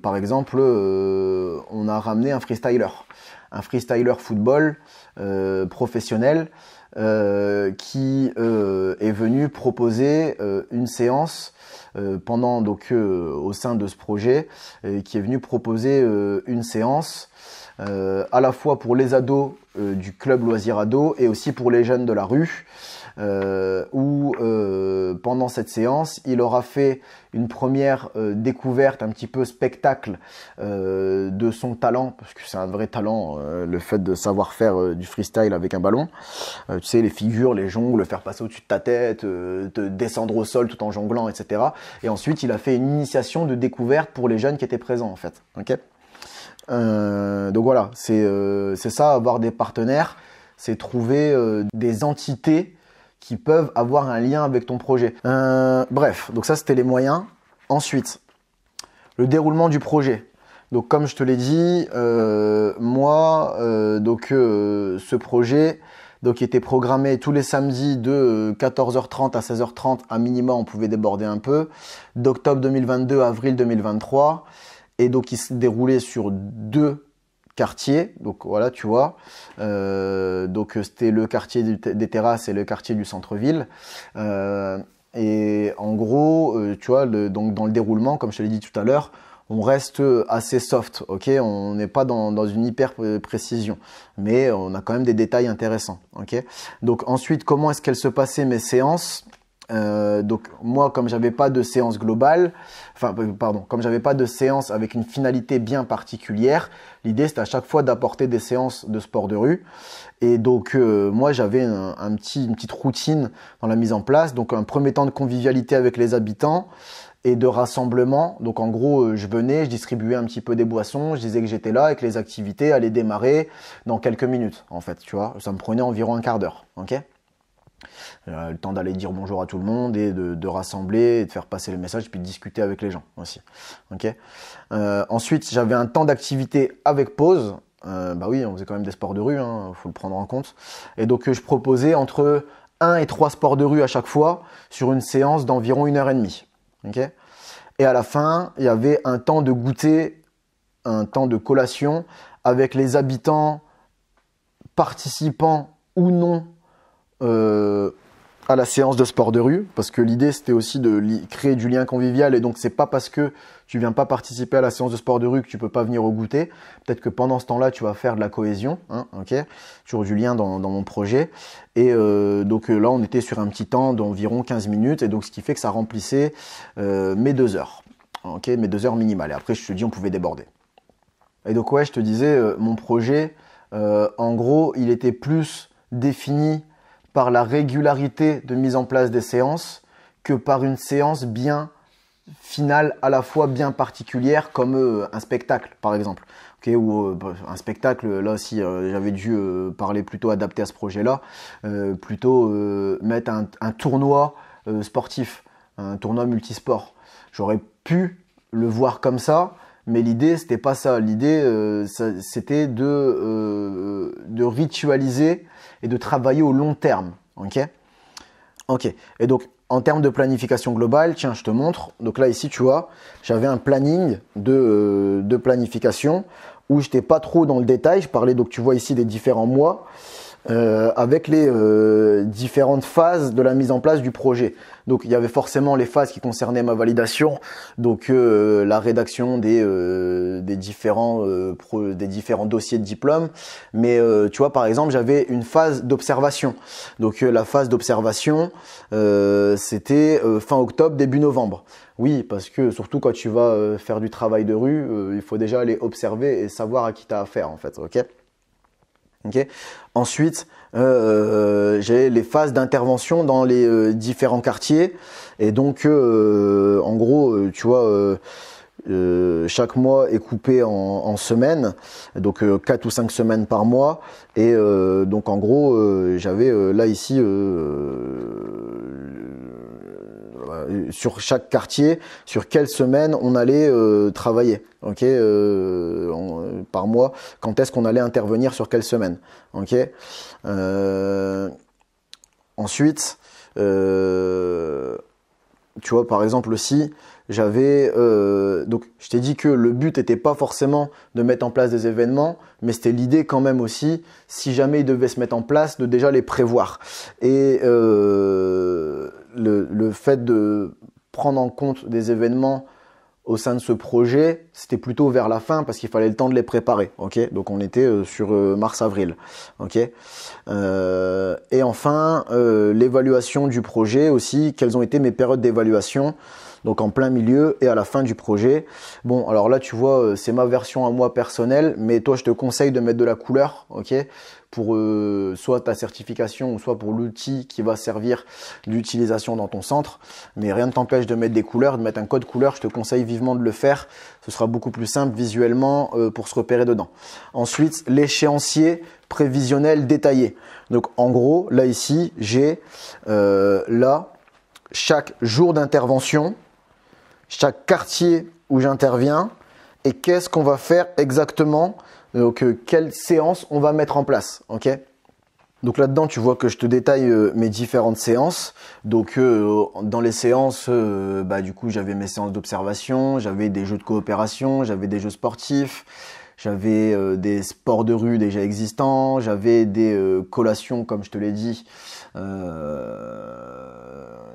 par exemple, on a ramené un freestyler football professionnel qui est venu proposer une séance pendant au sein de ce projet, qui est venu proposer une séance à la fois pour les ados du club loisir ado et aussi pour les jeunes de la rue, où pendant cette séance, il aura fait une première découverte, un petit peu spectacle de son talent, parce que c'est un vrai talent, le fait de savoir faire du freestyle avec un ballon. Tu sais, les figures, les jongles, le faire passer au-dessus de ta tête, te descendre au sol tout en jonglant, etc. Et ensuite, il a fait une initiation de découverte pour les jeunes qui étaient présents, en fait. Ok. Donc voilà, c'est ça, avoir des partenaires, c'est trouver des entités qui peuvent avoir un lien avec ton projet. Bref, donc ça c'était les moyens. Ensuite, le déroulement du projet. Donc comme je te l'ai dit, ce projet était programmé tous les samedis de 14h30 à 16h30 à minima, on pouvait déborder un peu, d'octobre 2022 à avril 2023. Et donc il se déroulait sur 2 quartiers, donc voilà, tu vois, donc c'était le quartier des terrasses et le quartier du centre-ville. Et en gros, tu vois, donc dans le déroulement, comme je te l'ai dit tout à l'heure, on reste assez soft, ok? On n'est pas dans une hyper précision, mais on a quand même des détails intéressants, ok? Donc ensuite, comment est-ce qu'elles se passaient mes séances? Donc moi, comme j'avais pas de séance globale, comme j'avais pas de séance avec une finalité bien particulière, l'idée c'était à chaque fois d'apporter des séances de sport de rue. Et donc moi j'avais une petite routine dans la mise en place. Donc un premier temps de convivialité avec les habitants et de rassemblement. Donc en gros je venais, je distribuais un petit peu des boissons, je disais que j'étais là et que les activités allaient démarrer dans quelques minutes en fait, tu vois. Ça me prenait environ un quart d'heure, ok? Le temps d'aller dire bonjour à tout le monde et de rassembler et de faire passer le message puis de discuter avec les gens aussi. Okay. Ensuite, j'avais un temps d'activité avec pause. Bah oui, on faisait quand même des sports de rue, hein, faut le prendre en compte. Et donc, je proposais entre 1 et 3 sports de rue à chaque fois sur une séance d'environ 1h30. Okay. Et à la fin, il y avait un temps de goûter, un temps de collation avec les habitants participants ou non à la séance de sport de rue, parce que l'idée c'était aussi de créer du lien convivial, et donc c'est pas parce que tu viens pas participer à la séance de sport de rue que tu peux pas venir au goûter. Peut-être que pendant ce temps-là tu vas faire de la cohésion, hein, ok, toujours du lien dans mon projet. Et donc là on était sur un petit temps d'environ 15 minutes, et donc ce qui fait que ça remplissait mes 2 heures, ok, mes 2 heures minimales. Et après je te dis on pouvait déborder. Et donc ouais, je te disais mon projet en gros il était plus défini par la régularité de mise en place des séances que par une séance bien finale, à la fois bien particulière, comme un spectacle par exemple. Okay, ou un spectacle, là aussi j'avais dû parler plutôt adapté à ce projet-là, plutôt mettre un tournoi sportif, un tournoi multisport. J'aurais pu le voir comme ça, mais l'idée c'était pas ça. L'idée c'était de ritualiser et de travailler au long terme, ok? Ok, et donc en termes de planification globale, tiens, je te montre. Donc là, ici, tu vois, j'avais un planning de planification où je n'étais pas trop dans le détail. Je parlais, donc tu vois ici, des différents mois avec les différentes phases de la mise en place du projet. Donc il y avait forcément les phases qui concernaient ma validation, donc la rédaction des différents dossiers de diplôme. Mais tu vois, par exemple, j'avais une phase d'observation. Donc la phase d'observation, c'était fin octobre, début novembre. Oui, parce que surtout quand tu vas faire du travail de rue, il faut déjà aller observer et savoir à qui tu as affaire en fait. Ok. Okay. Ensuite, j'ai les phases d'intervention dans les différents quartiers. Et donc, en gros, tu vois, chaque mois est coupé en semaines, donc 4 ou 5 semaines par mois. Et donc, en gros, j'avais là ici sur chaque quartier, sur quelle semaine on allait travailler, ok, par mois, quand est-ce qu'on allait intervenir sur quelle semaine, ok. Ensuite, tu vois, par exemple aussi, j'avais donc je t'ai dit que le but n'était pas forcément de mettre en place des événements, mais c'était l'idée quand même aussi, si jamais ils devaient se mettre en place, de déjà les prévoir. Et le fait de prendre en compte des événements au sein de ce projet, c'était plutôt vers la fin parce qu'il fallait le temps de les préparer. Ok, donc on était sur mars-avril. Ok, et enfin l'évaluation du projet aussi. Quelles ont été mes périodes d'évaluation? Donc en plein milieu et à la fin du projet. Bon, alors là tu vois, c'est ma version à moi personnelle, mais toi je te conseille de mettre de la couleur, ok, pour soit ta certification ou soit pour l'outil qui va servir d'utilisation dans ton centre. Mais rien ne t'empêche de mettre des couleurs, de mettre un code couleur. Je te conseille vivement de le faire. Ce sera beaucoup plus simple visuellement pour se repérer dedans. Ensuite, l'échéancier prévisionnel détaillé. Donc en gros, là ici, j'ai là chaque jour d'intervention, chaque quartier où j'interviens et qu'est-ce qu'on va faire exactement, donc quelle séance on va mettre en place, ok. Donc là-dedans, tu vois que je te détaille mes différentes séances. Donc dans les séances, du coup, j'avais mes séances d'observation, j'avais des jeux de coopération, j'avais des jeux sportifs, j'avais des sports de rue déjà existants, j'avais des collations, comme je te l'ai dit,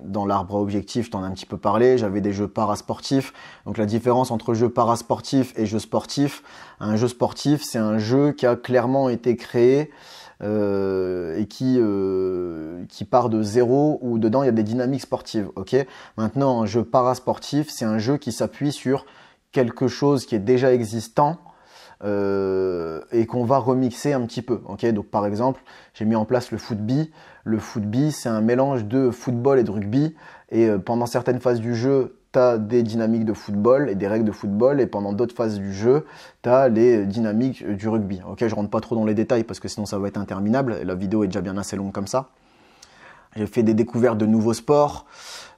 dans l'arbre à objectifs, je t'en ai un petit peu parlé, j'avais des jeux parasportifs. Donc la différence entre jeu parasportif et jeu sportif, un jeu sportif, c'est un jeu qui a clairement été créé et qui part de zéro, où dedans il y a des dynamiques sportives. Ok. Maintenant, un jeu parasportif, c'est un jeu qui s'appuie sur quelque chose qui est déjà existant et qu'on va remixer un petit peu. Ok. Donc par exemple, j'ai mis en place le footbee. Le footbee, c'est un mélange de football et de rugby. Et pendant certaines phases du jeu, tu as des dynamiques de football et des règles de football, et pendant d'autres phases du jeu, tu as les dynamiques du rugby. Ok, je rentre pas trop dans les détails parce que sinon ça va être interminable, et la vidéo est déjà bien assez longue comme ça. J'ai fait des découvertes de nouveaux sports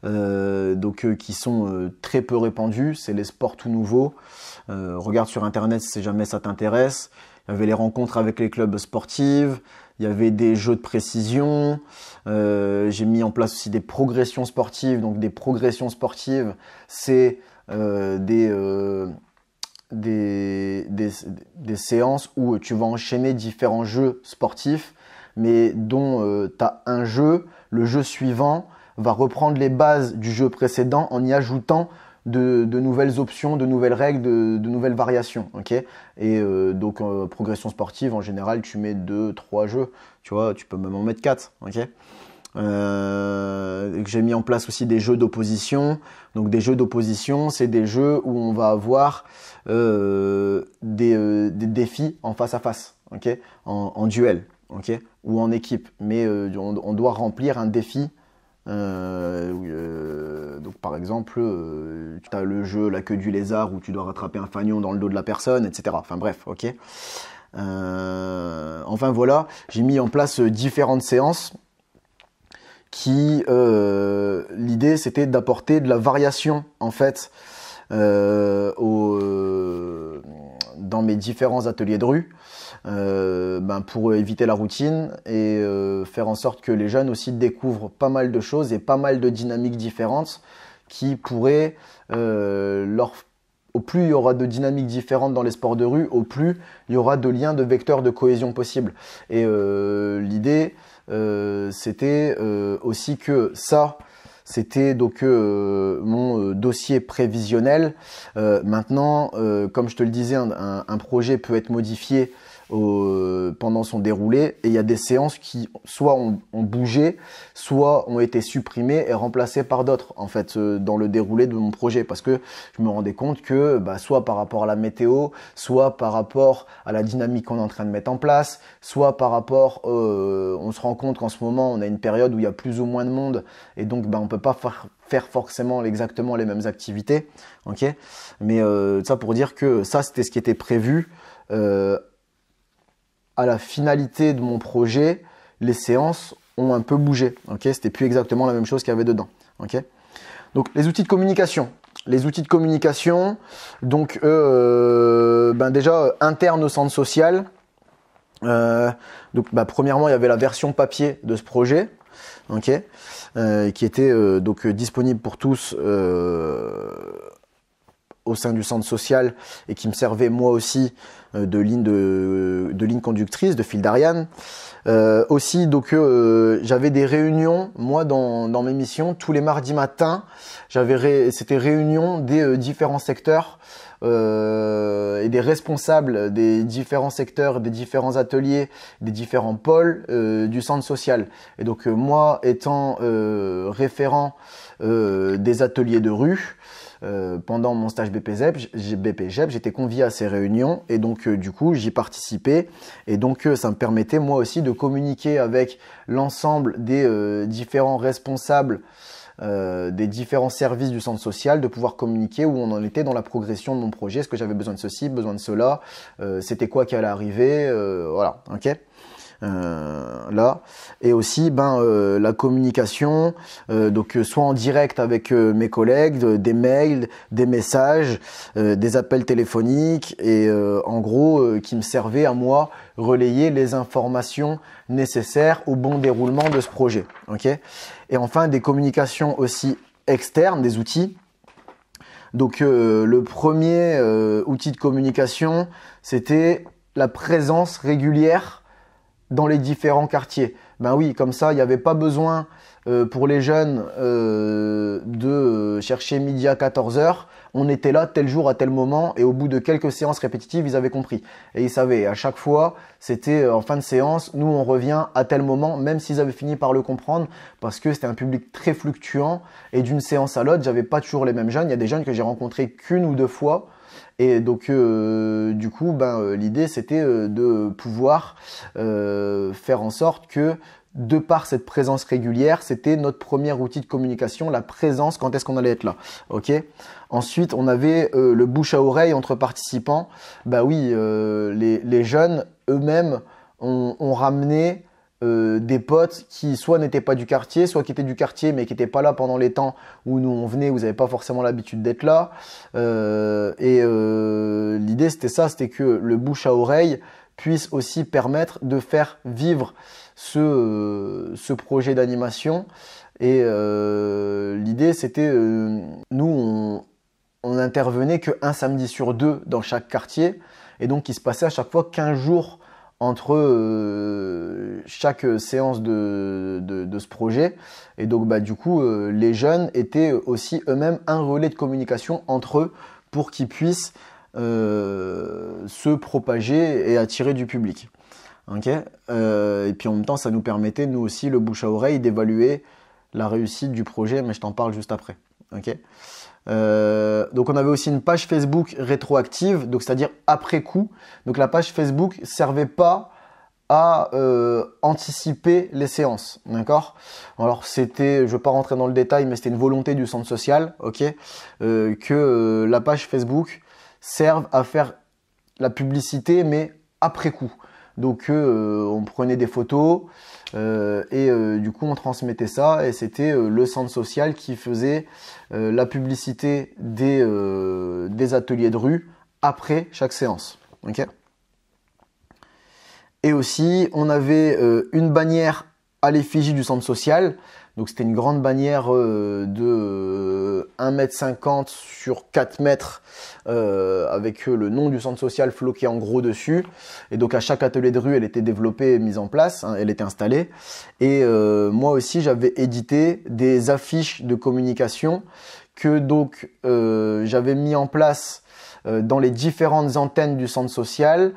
qui sont très peu répandus, c'est les sports tout nouveaux. Regarde sur internet si jamais ça t'intéresse. Il y avait les rencontres avec les clubs sportifs, il y avait des jeux de précision, j'ai mis en place aussi des progressions sportives. Donc des progressions sportives, c'est des séances où tu vas enchaîner différents jeux sportifs, mais dont tu as un jeu, le jeu suivant va reprendre les bases du jeu précédent en y ajoutant de nouvelles options, de nouvelles règles, de nouvelles variations. Okay, et progression sportive, en général, tu mets 2-3 jeux. Tu vois, tu peux même en mettre 4. Okay, j'ai mis en place aussi des jeux d'opposition. Donc des jeux d'opposition, c'est des jeux où on va avoir des défis en face à face, okay, en duel, okay, ou en équipe. Mais on doit remplir un défi. Donc par exemple, tu as le jeu La queue du lézard où tu dois rattraper un fanion dans le dos de la personne, etc. Enfin bref, ok. Enfin voilà, j'ai mis en place différentes séances qui, l'idée c'était d'apporter de la variation en fait dans mes différents ateliers de rue. Pour éviter la routine et faire en sorte que les jeunes aussi découvrent pas mal de choses et pas mal de dynamiques différentes qui pourraient au plus il y aura de dynamiques différentes dans les sports de rue, au plus il y aura de liens, de vecteurs de cohésion possibles. Et l'idée c'était aussi que ça, c'était donc mon dossier prévisionnel. Maintenant, comme je te le disais, un projet peut être modifié pendant son déroulé, et il y a des séances qui soit ont bougé, soit ont été supprimées et remplacées par d'autres en fait dans le déroulé de mon projet, parce que je me rendais compte que soit par rapport à la météo, soit par rapport à la dynamique qu'on est en train de mettre en place, soit par rapport on se rend compte qu'en ce moment on a une période où il y a plus ou moins de monde, et donc on peut pas faire forcément exactement les mêmes activités, ok. Mais ça pour dire que ça c'était ce qui était prévu. À la finalité de mon projet, les séances ont un peu bougé. Okay, c'était plus exactement la même chose qu'il y avait dedans. Okay, donc les outils de communication. Les outils de communication, donc déjà internes au centre social. Premièrement, il y avait la version papier de ce projet, okay, qui était disponible pour tous au sein du centre social, et qui me servait moi aussi de ligne conductrice, de fil d'Ariane. Aussi, j'avais des réunions, moi, dans mes missions, tous les mardis matins, c'était réunion des différents secteurs et des responsables des différents secteurs, des différents ateliers, des différents pôles du centre social. Et donc, moi, étant référent des ateliers de rue, pendant mon stage BPGEP, j'étais convié à ces réunions, et donc du coup j'y participais, et donc ça me permettait moi aussi de communiquer avec l'ensemble des différents responsables des différents services du centre social, de pouvoir communiquer où on en était dans la progression de mon projet, est-ce que j'avais besoin de ceci, besoin de cela, c'était quoi qui allait arriver, voilà, ok. Là, et aussi la communication, soit en direct avec mes collègues, des mails, des messages, des appels téléphoniques, et en gros qui me servaient à moi relayer les informations nécessaires au bon déroulement de ce projet. Okay, et enfin des communications aussi externes, des outils Donc le premier outil de communication, c'était la présence régulière dans les différents quartiers. Ben oui, comme ça, il n'y avait pas besoin pour les jeunes de chercher midi à 14h. On était là tel jour à tel moment et au bout de quelques séances répétitives, ils avaient compris. Et ils savaient, et à chaque fois, c'était en fin de séance, nous on revient à tel moment, même s'ils avaient fini par le comprendre, parce que c'était un public très fluctuant et d'une séance à l'autre, j'avais pas toujours les mêmes jeunes. Il y a des jeunes que j'ai rencontrés qu'une ou deux fois. Et donc du coup, l'idée c'était de pouvoir faire en sorte que de par cette présence régulière, c'était notre premier outil de communication, la présence, quand est-ce qu'on allait être là. Ok. Ensuite, on avait le bouche à oreille entre participants. Bah oui, les jeunes eux-mêmes ont ramené des potes qui soit n'étaient pas du quartier, soit qui étaient du quartier mais qui n'étaient pas là pendant les temps où nous on venait, où vous n'avez pas forcément l'habitude d'être là. L'idée c'était ça, c'était que le bouche à oreille puisse aussi permettre de faire vivre ce projet d'animation. Et l'idée c'était, nous on intervenait qu'un samedi sur deux dans chaque quartier, et donc il se passait à chaque fois 15 jours entre chaque séance de ce projet. Et donc du coup les jeunes étaient aussi eux-mêmes un relais de communication entre eux pour qu'ils puissent se propager et attirer du public. Okay. Et puis en même temps ça nous permettait nous aussi le bouche à oreille d'évaluer la réussite du projet, mais je t'en parle juste après. Okay. Donc on avait aussi une page Facebook rétroactive, donc c'est-à-dire après coup. Donc la page Facebook servait pas à anticiper les séances, d'accord. Alors c'était, je veux pas rentrer dans le détail, mais c'était une volonté du centre social, ok, que la page Facebook serve à faire la publicité, mais après coup. Donc on prenait des photos et du coup on transmettait ça, et c'était le centre social qui faisait la publicité des ateliers de rue après chaque séance. Okay. Et aussi on avait une bannière à l'effigie du centre social. Donc c'était une grande bannière de 1,50 m sur 4 mètres avec le nom du centre social floqué en gros dessus. Et donc à chaque atelier de rue, elle était développée et mise en place, hein, elle était installée. Et moi aussi, j'avais édité des affiches de communication que donc j'avais mis en place dans les différentes antennes du centre social,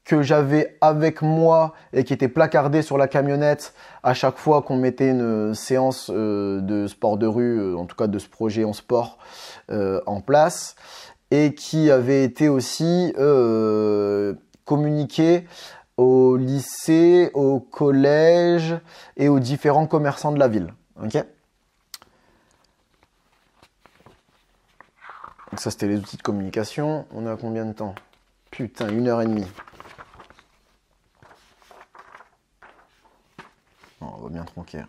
que j'avais avec moi et qui était placardé sur la camionnette à chaque fois qu'on mettait une séance de sport de rue, en tout cas de ce projet en sport en place, et qui avait été aussi communiqué au lycée, au collège et aux différents commerçants de la ville. Okay. Donc ça c'était les outils de communication. On est à combien de temps? Putain, 1h30. On va bien tronquer.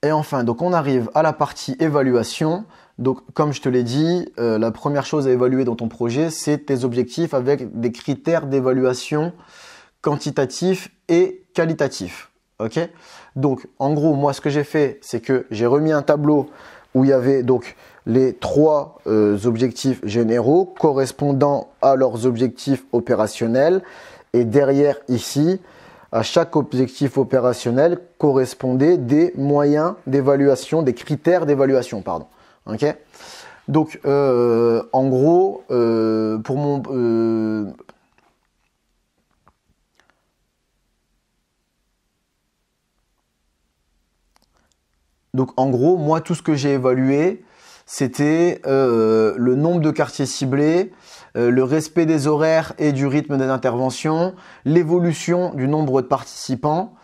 Et enfin, donc on arrive à la partie évaluation. Donc comme je te l'ai dit, la première chose à évaluer dans ton projet, c'est tes objectifs avec des critères d'évaluation quantitatifs et qualitatifs. Ok. Donc en gros, moi ce que j'ai fait, c'est que j'ai remis un tableau où il y avait donc les 3 objectifs généraux correspondant à leurs objectifs opérationnels. Et derrière ici, à chaque objectif opérationnel correspondait des moyens d'évaluation, des critères d'évaluation, pardon. Ok. Donc en gros, pour mon donc en gros, moi tout ce que j'ai évalué, c'était le nombre de quartiers ciblés, le respect des horaires et du rythme des interventions, l'évolution du nombre de participants,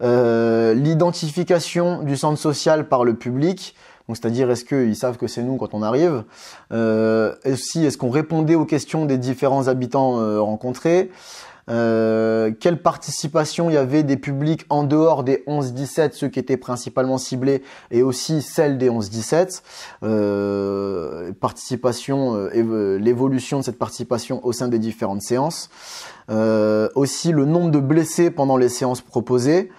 l'identification du centre social par le public, donc c'est-à-dire est-ce qu'ils savent que c'est nous quand on arrive, aussi est-ce qu'on répondait aux questions des différents habitants rencontrés, quelle participation il y avait des publics en dehors des 11-17, ceux qui étaient principalement ciblés, et aussi celle des 11-17, participation, l'évolution de cette participation au sein des différentes séances, aussi le nombre de blessés pendant les séances proposées,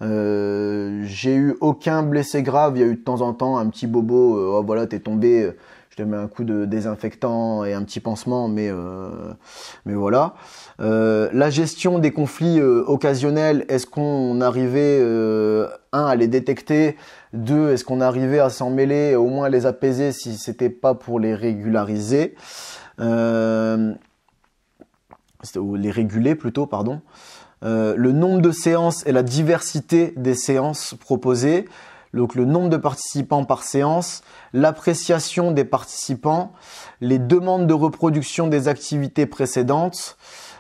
J'ai eu aucun blessé grave. Il y a eu de temps en temps un petit bobo. Oh, voilà, t'es tombé. Je te mets un coup de désinfectant et un petit pansement, mais voilà. La gestion des conflits occasionnels, est-ce qu'on arrivait à les détecter, 2, est-ce qu'on arrivait à s'en mêler, au moins à les apaiser si c'était pas pour les régulariser, ou les réguler plutôt, pardon. Le nombre de séances et la diversité des séances proposées, donc le nombre de participants par séance, l'appréciation des participants, les demandes de reproduction des activités précédentes,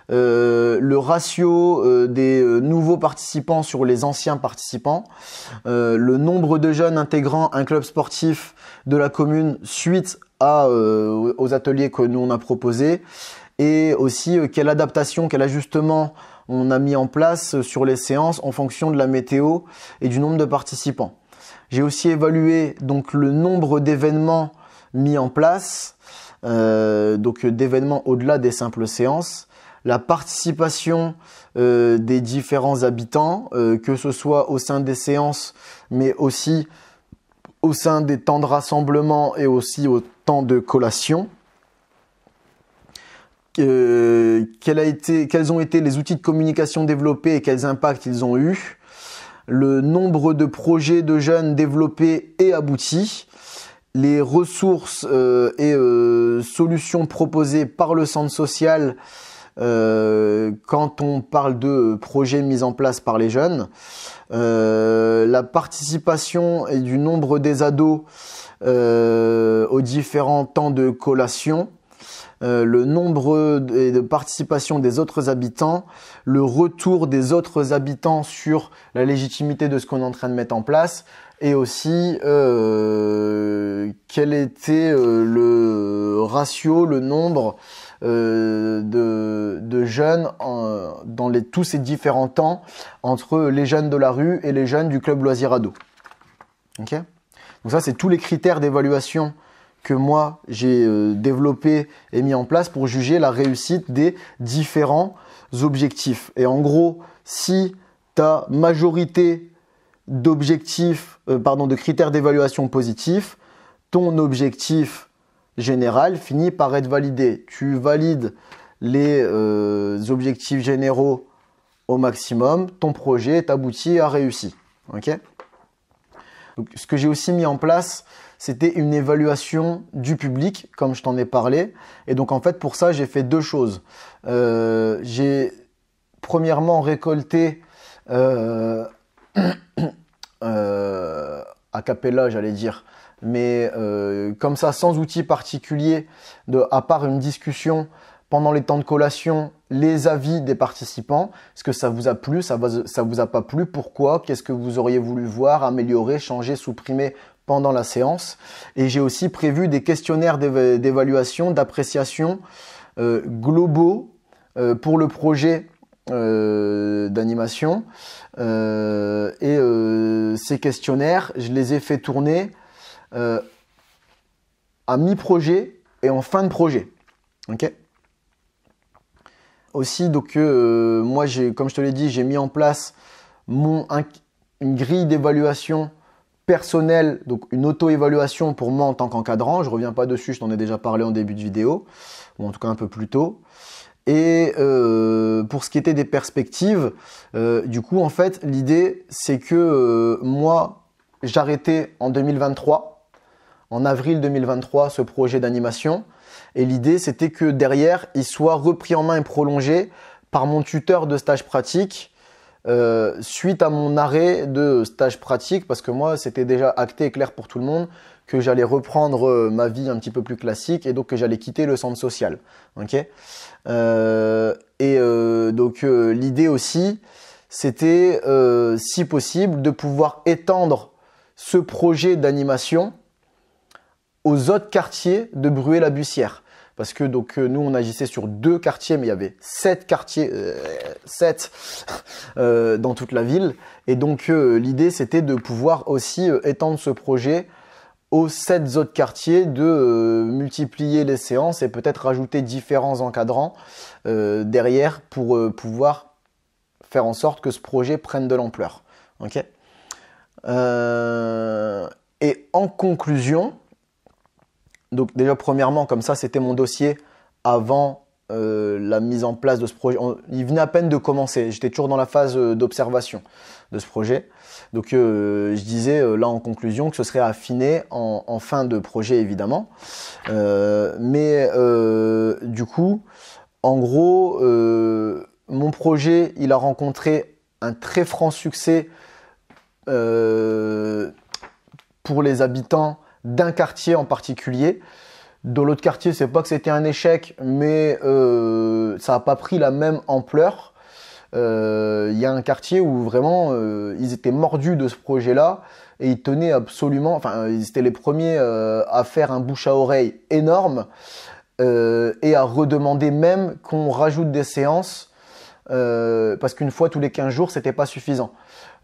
le ratio des nouveaux participants sur les anciens participants, le nombre de jeunes intégrant un club sportif de la commune suite aux ateliers que nous on a proposés, et aussi quelle adaptation, quel ajustement on a mis en place sur les séances en fonction de la météo et du nombre de participants. J'ai aussi évalué donc le nombre d'événements mis en place, donc d'événements au-delà des simples séances, la participation des différents habitants, que ce soit au sein des séances, mais aussi au sein des temps de rassemblement et aussi au temps de collation. Quels ont été les outils de communication développés et quels impacts ils ont eu, le nombre de projets de jeunes développés et aboutis, les ressources et solutions proposées par le centre social quand on parle de projets mis en place par les jeunes, la participation et du nombre des ados aux différents temps de collation, le nombre de participation des autres habitants, le retour des autres habitants sur la légitimité de ce qu'on est en train de mettre en place, et aussi quel était le ratio, le nombre de jeunes dans tous ces différents temps entre les jeunes de la rue et les jeunes du club loisir ado. Okay ? Donc ça, c'est tous les critères d'évaluation que moi j'ai développé et mis en place pour juger la réussite des différents objectifs. Et en gros, si ta majorité d'objectifs, de critères d'évaluation positifs, ton objectif général finit par être validé. Tu valides les objectifs généraux au maximum, ton projet est abouti et a réussi. Okay ? Donc, ce que j'ai aussi mis en place, c'était une évaluation du public, comme je t'en ai parlé. Et donc, en fait, pour ça, j'ai fait 2 choses. J'ai premièrement récolté a cappella, j'allais dire, mais comme ça, sans outil particulier, à part une discussion pendant les temps de collation, les avis des participants. Est-ce que ça vous a plu, ça vous a pas plu, pourquoi, qu'est-ce que vous auriez voulu voir, améliorer, changer, supprimer pendant la séance. Et j'ai aussi prévu des questionnaires d'évaluation, d'appréciation globaux pour le projet d'animation. Ces questionnaires, je les ai fait tourner à mi-projet et en fin de projet. Ok ? Aussi, donc moi, comme je te l'ai dit, j'ai mis en place une grille d'évaluation personnelle, donc une auto-évaluation pour moi en tant qu'encadrant. Je reviens pas dessus, je t'en ai déjà parlé en début de vidéo, ou en tout cas un peu plus tôt. Et pour ce qui était des perspectives, du coup, en fait, l'idée, c'est que moi, j'arrêtais en 2023, en avril 2023, ce projet d'animation. Et l'idée, c'était que derrière, il soit repris en main et prolongé par mon tuteur de stage pratique suite à mon arrêt de stage pratique, parce que moi, c'était déjà acté et clair pour tout le monde que j'allais reprendre ma vie un petit peu plus classique et donc que j'allais quitter le centre social. Okay ? Donc, l'idée aussi, c'était, si possible, de pouvoir étendre ce projet d'animation aux autres quartiers de Bruay-la-Bussière. Parce que donc nous, on agissait sur 2 quartiers, mais il y avait 7 quartiers, 7 dans toute la ville. Et donc, l'idée, c'était de pouvoir aussi étendre ce projet aux 7 autres quartiers, de multiplier les séances et peut-être rajouter différents encadrants derrière pour pouvoir faire en sorte que ce projet prenne de l'ampleur. Ok. Et en conclusion, donc déjà premièrement, comme ça, c'était mon dossier avant la mise en place de ce projet. Il venait à peine de commencer. J'étais toujours dans la phase d'observation de ce projet. Donc je disais là en conclusion que ce serait affiné en fin de projet évidemment. Mais du coup, en gros, mon projet, il a rencontré un très franc succès pour les habitants d'un quartier en particulier. Dans l'autre quartier, c'est pas que c'était un échec, mais ça n'a pas pris la même ampleur. Il y a un quartier où vraiment ils étaient mordus de ce projet-là et ils tenaient absolument, enfin ils étaient les premiers à faire un bouche à oreille énorme et à redemander même qu'on rajoute des séances parce qu'une fois tous les 15 jours, c'était pas suffisant.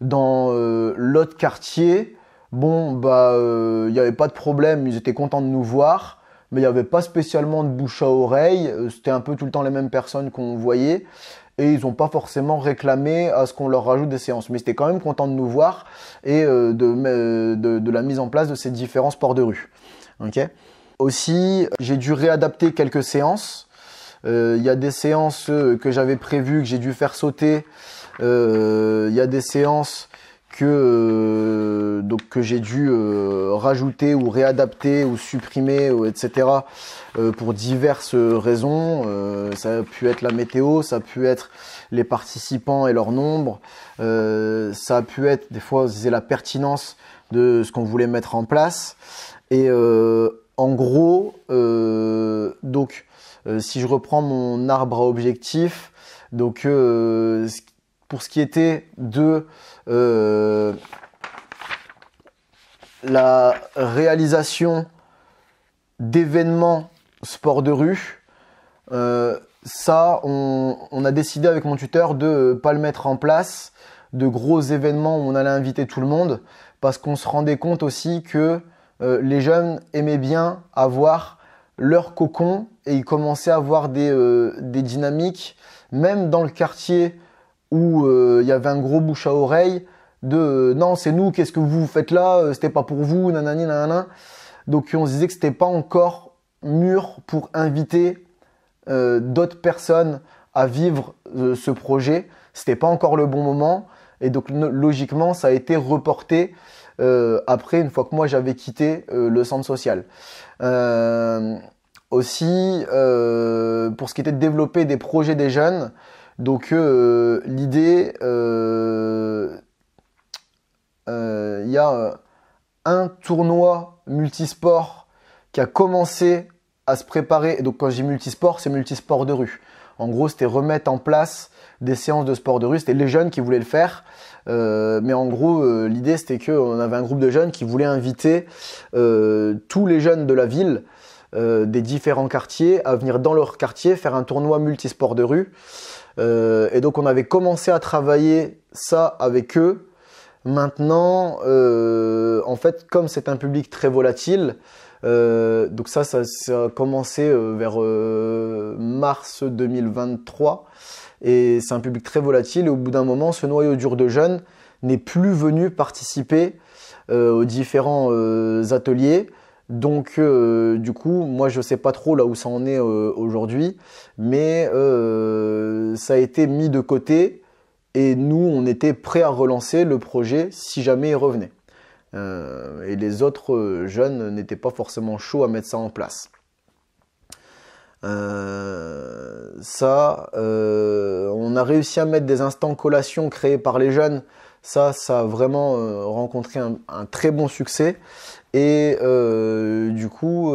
Dans l'autre quartier, bon bah il n'y avait pas de problème, ils étaient contents de nous voir. Mais il n'y avait pas spécialement de bouche à oreille, c'était un peu tout le temps les mêmes personnes qu'on voyait et ils n'ont pas forcément réclamé à ce qu'on leur rajoute des séances. Mais ils étaient quand même contents de nous voir et de la mise en place de ces différents sports de rue. Okay. Aussi, j'ai dû réadapter quelques séances. Il y a des séances que j'avais prévues, que j'ai dû faire sauter. Il y a des séances que j'ai dû rajouter ou réadapter ou supprimer, etc. Pour diverses raisons. Ça a pu être la météo, ça a pu être les participants et leur nombre, ça a pu être des fois c'est la pertinence de ce qu'on voulait mettre en place. Et en gros, si je reprends mon arbre à objectifs, donc pour ce qui était de la réalisation d'événements sport de rue, ça on a décidé avec mon tuteur de ne pas le mettre en place, de gros événements où on allait inviter tout le monde, parce qu'on se rendait compte aussi que les jeunes aimaient bien avoir leur cocon et ils commençaient à avoir des dynamiques, même dans le quartier où il y avait un gros bouche à oreille de non c'est nous, qu'est-ce que vous faites là, c'était pas pour vous, nanani nanana. Donc on se disait que c'était pas encore mûr pour inviter d'autres personnes à vivre ce projet, c'était pas encore le bon moment et donc logiquement ça a été reporté après une fois que moi j'avais quitté le centre social. Aussi pour ce qui était de développer des projets des jeunes. Donc l'idée, il y a un tournoi multisport qui a commencé à se préparer. Donc quand je dis multisport, c'est multisport de rue. En gros, c'était remettre en place des séances de sport de rue. C'était les jeunes qui voulaient le faire. Mais en gros, l'idée, c'était qu'on avait un groupe de jeunes qui voulaient inviter tous les jeunes de la ville, des différents quartiers, à venir dans leur quartier faire un tournoi multisport de rue. Et donc on avait commencé à travailler ça avec eux. Maintenant, en fait, comme c'est un public très volatile, donc ça a commencé vers mars 2023. Et c'est un public très volatile. Et au bout d'un moment, ce noyau dur de jeunes n'est plus venu participer aux différents ateliers. Donc du coup, moi je sais pas trop là où ça en est aujourd'hui, mais ça a été mis de côté et nous on était prêts à relancer le projet si jamais il revenait. Et les autres jeunes n'étaient pas forcément chauds à mettre ça en place. On a réussi à mettre des instants collation créés par les jeunes. Ça a vraiment rencontré un très bon succès. Et du coup,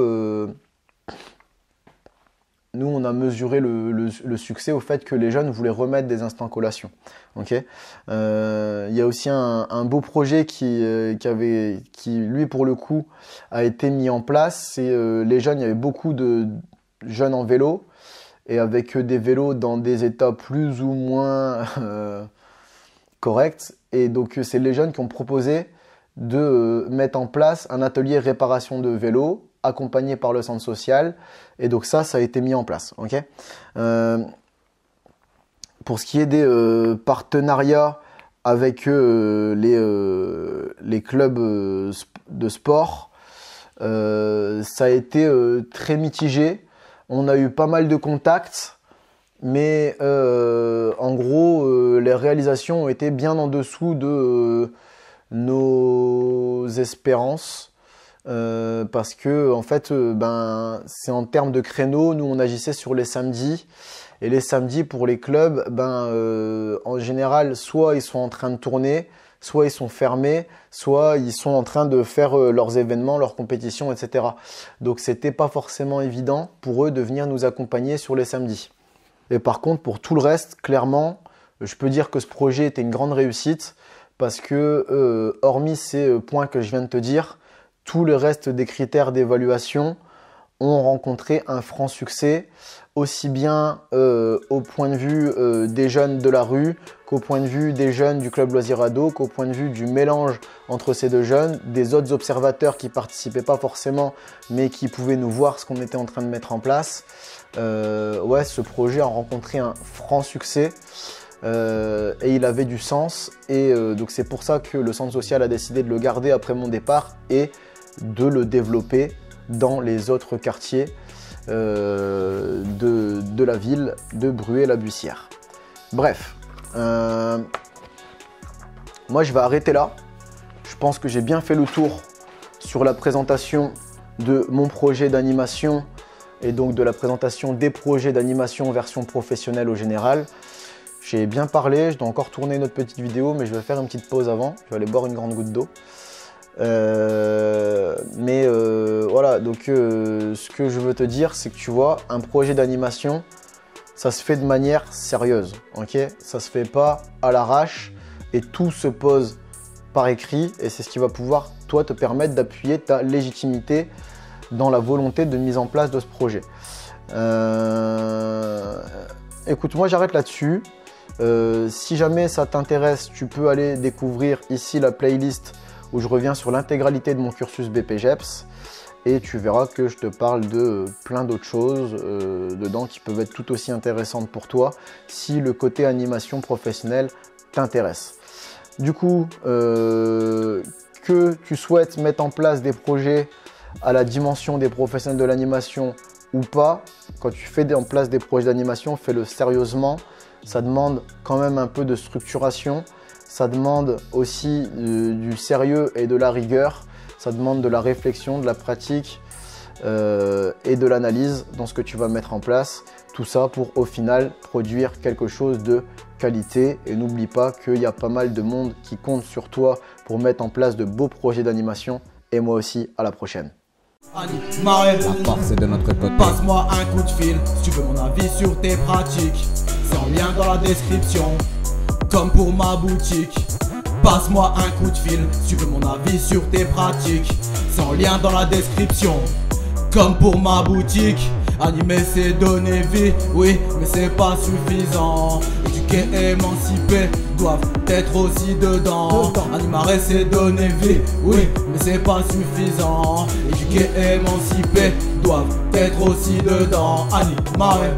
nous, on a mesuré le succès au fait que les jeunes voulaient remettre des instants collation. Okay. Y a aussi un beau projet qui, lui, pour le coup, a été mis en place. C'est les jeunes, il y avait beaucoup de jeunes en vélo et avec des vélos dans des états plus ou moins corrects. Et donc, c'est les jeunes qui ont proposé de mettre en place un atelier réparation de vélo accompagné par le centre social et donc ça a été mis en place. Pour ce qui est des partenariats avec les clubs de sport, ça a été très mitigé. On a eu pas mal de contacts, mais en gros, les réalisations ont été bien en dessous de nos espérances. Parce que en fait, c'est en termes de créneaux. Nous, on agissait sur les samedis. Et les samedis, pour les clubs, en général, soit ils sont en train de tourner, soit ils sont fermés, soit ils sont en train de faire leurs événements, leurs compétitions, etc. Donc, c'était pas forcément évident pour eux de venir nous accompagner sur les samedis. Et par contre, pour tout le reste, clairement, je peux dire que ce projet était une grande réussite parce que, hormis ces points que je viens de te dire, tout le reste des critères d'évaluation ont rencontré un franc succès, aussi bien au point de vue des jeunes de la rue, qu'au point de vue des jeunes du club loisir ado, qu'au point de vue du mélange entre ces deux jeunes, des autres observateurs qui participaient pas forcément, mais qui pouvaient nous voir ce qu'on était en train de mettre en place. Ouais, ce projet a rencontré un franc succès. Et il avait du sens, et donc c'est pour ça que le centre social a décidé de le garder après mon départ et de le développer dans les autres quartiers de la ville de Bruay-la-Buissière. Bref, moi je vais arrêter là. Je pense que j'ai bien fait le tour sur la présentation de mon projet d'animation et donc de la présentation des projets d'animation version professionnelle au général. J'ai bien parlé, je dois encore tourner une autre petite vidéo, mais je vais faire une petite pause avant. Je vais aller boire une grande goutte d'eau. Voilà, donc ce que je veux te dire, c'est que tu vois, un projet d'animation, ça se fait de manière sérieuse, ok? Ça se fait pas à l'arrache et tout se pose par écrit, et c'est ce qui va pouvoir, toi, te permettre d'appuyer ta légitimité dans la volonté de mise en place de ce projet. Écoute, moi j'arrête là-dessus. Si jamais ça t'intéresse, tu peux aller découvrir ici la playlist où je reviens sur l'intégralité de mon cursus BPGEPS, et tu verras que je te parle de plein d'autres choses dedans qui peuvent être tout aussi intéressantes pour toi si le côté animation professionnelle t'intéresse. Du coup, que tu souhaites mettre en place des projets à la dimension des professionnels de l'animation ou pas, quand tu fais en place des projets d'animation, fais-le sérieusement. Ça demande quand même un peu de structuration, ça demande aussi du sérieux et de la rigueur, ça demande de la réflexion, de la pratique et de l'analyse dans ce que tu vas mettre en place. Tout ça pour au final produire quelque chose de qualité, et n'oublie pas qu'il y a pas mal de monde qui compte sur toi pour mettre en place de beaux projets d'animation, et moi aussi, à la prochaine. Marais, La force est de notre côté. passe-moi un coup de fil si tu veux mon avis sur tes pratiques. C'est en lien dans la description, comme pour ma boutique. Passe-moi un coup de fil si tu veux mon avis sur tes pratiques. C'est en lien dans la description, comme pour ma boutique. Animer c'est donner vie, oui, mais c'est pas suffisant. Éduquer et émanciper doivent être aussi dedans. Animer c'est donner vie, oui, mais c'est pas suffisant. Éduquer et émanciper doivent être aussi dedans. Animer.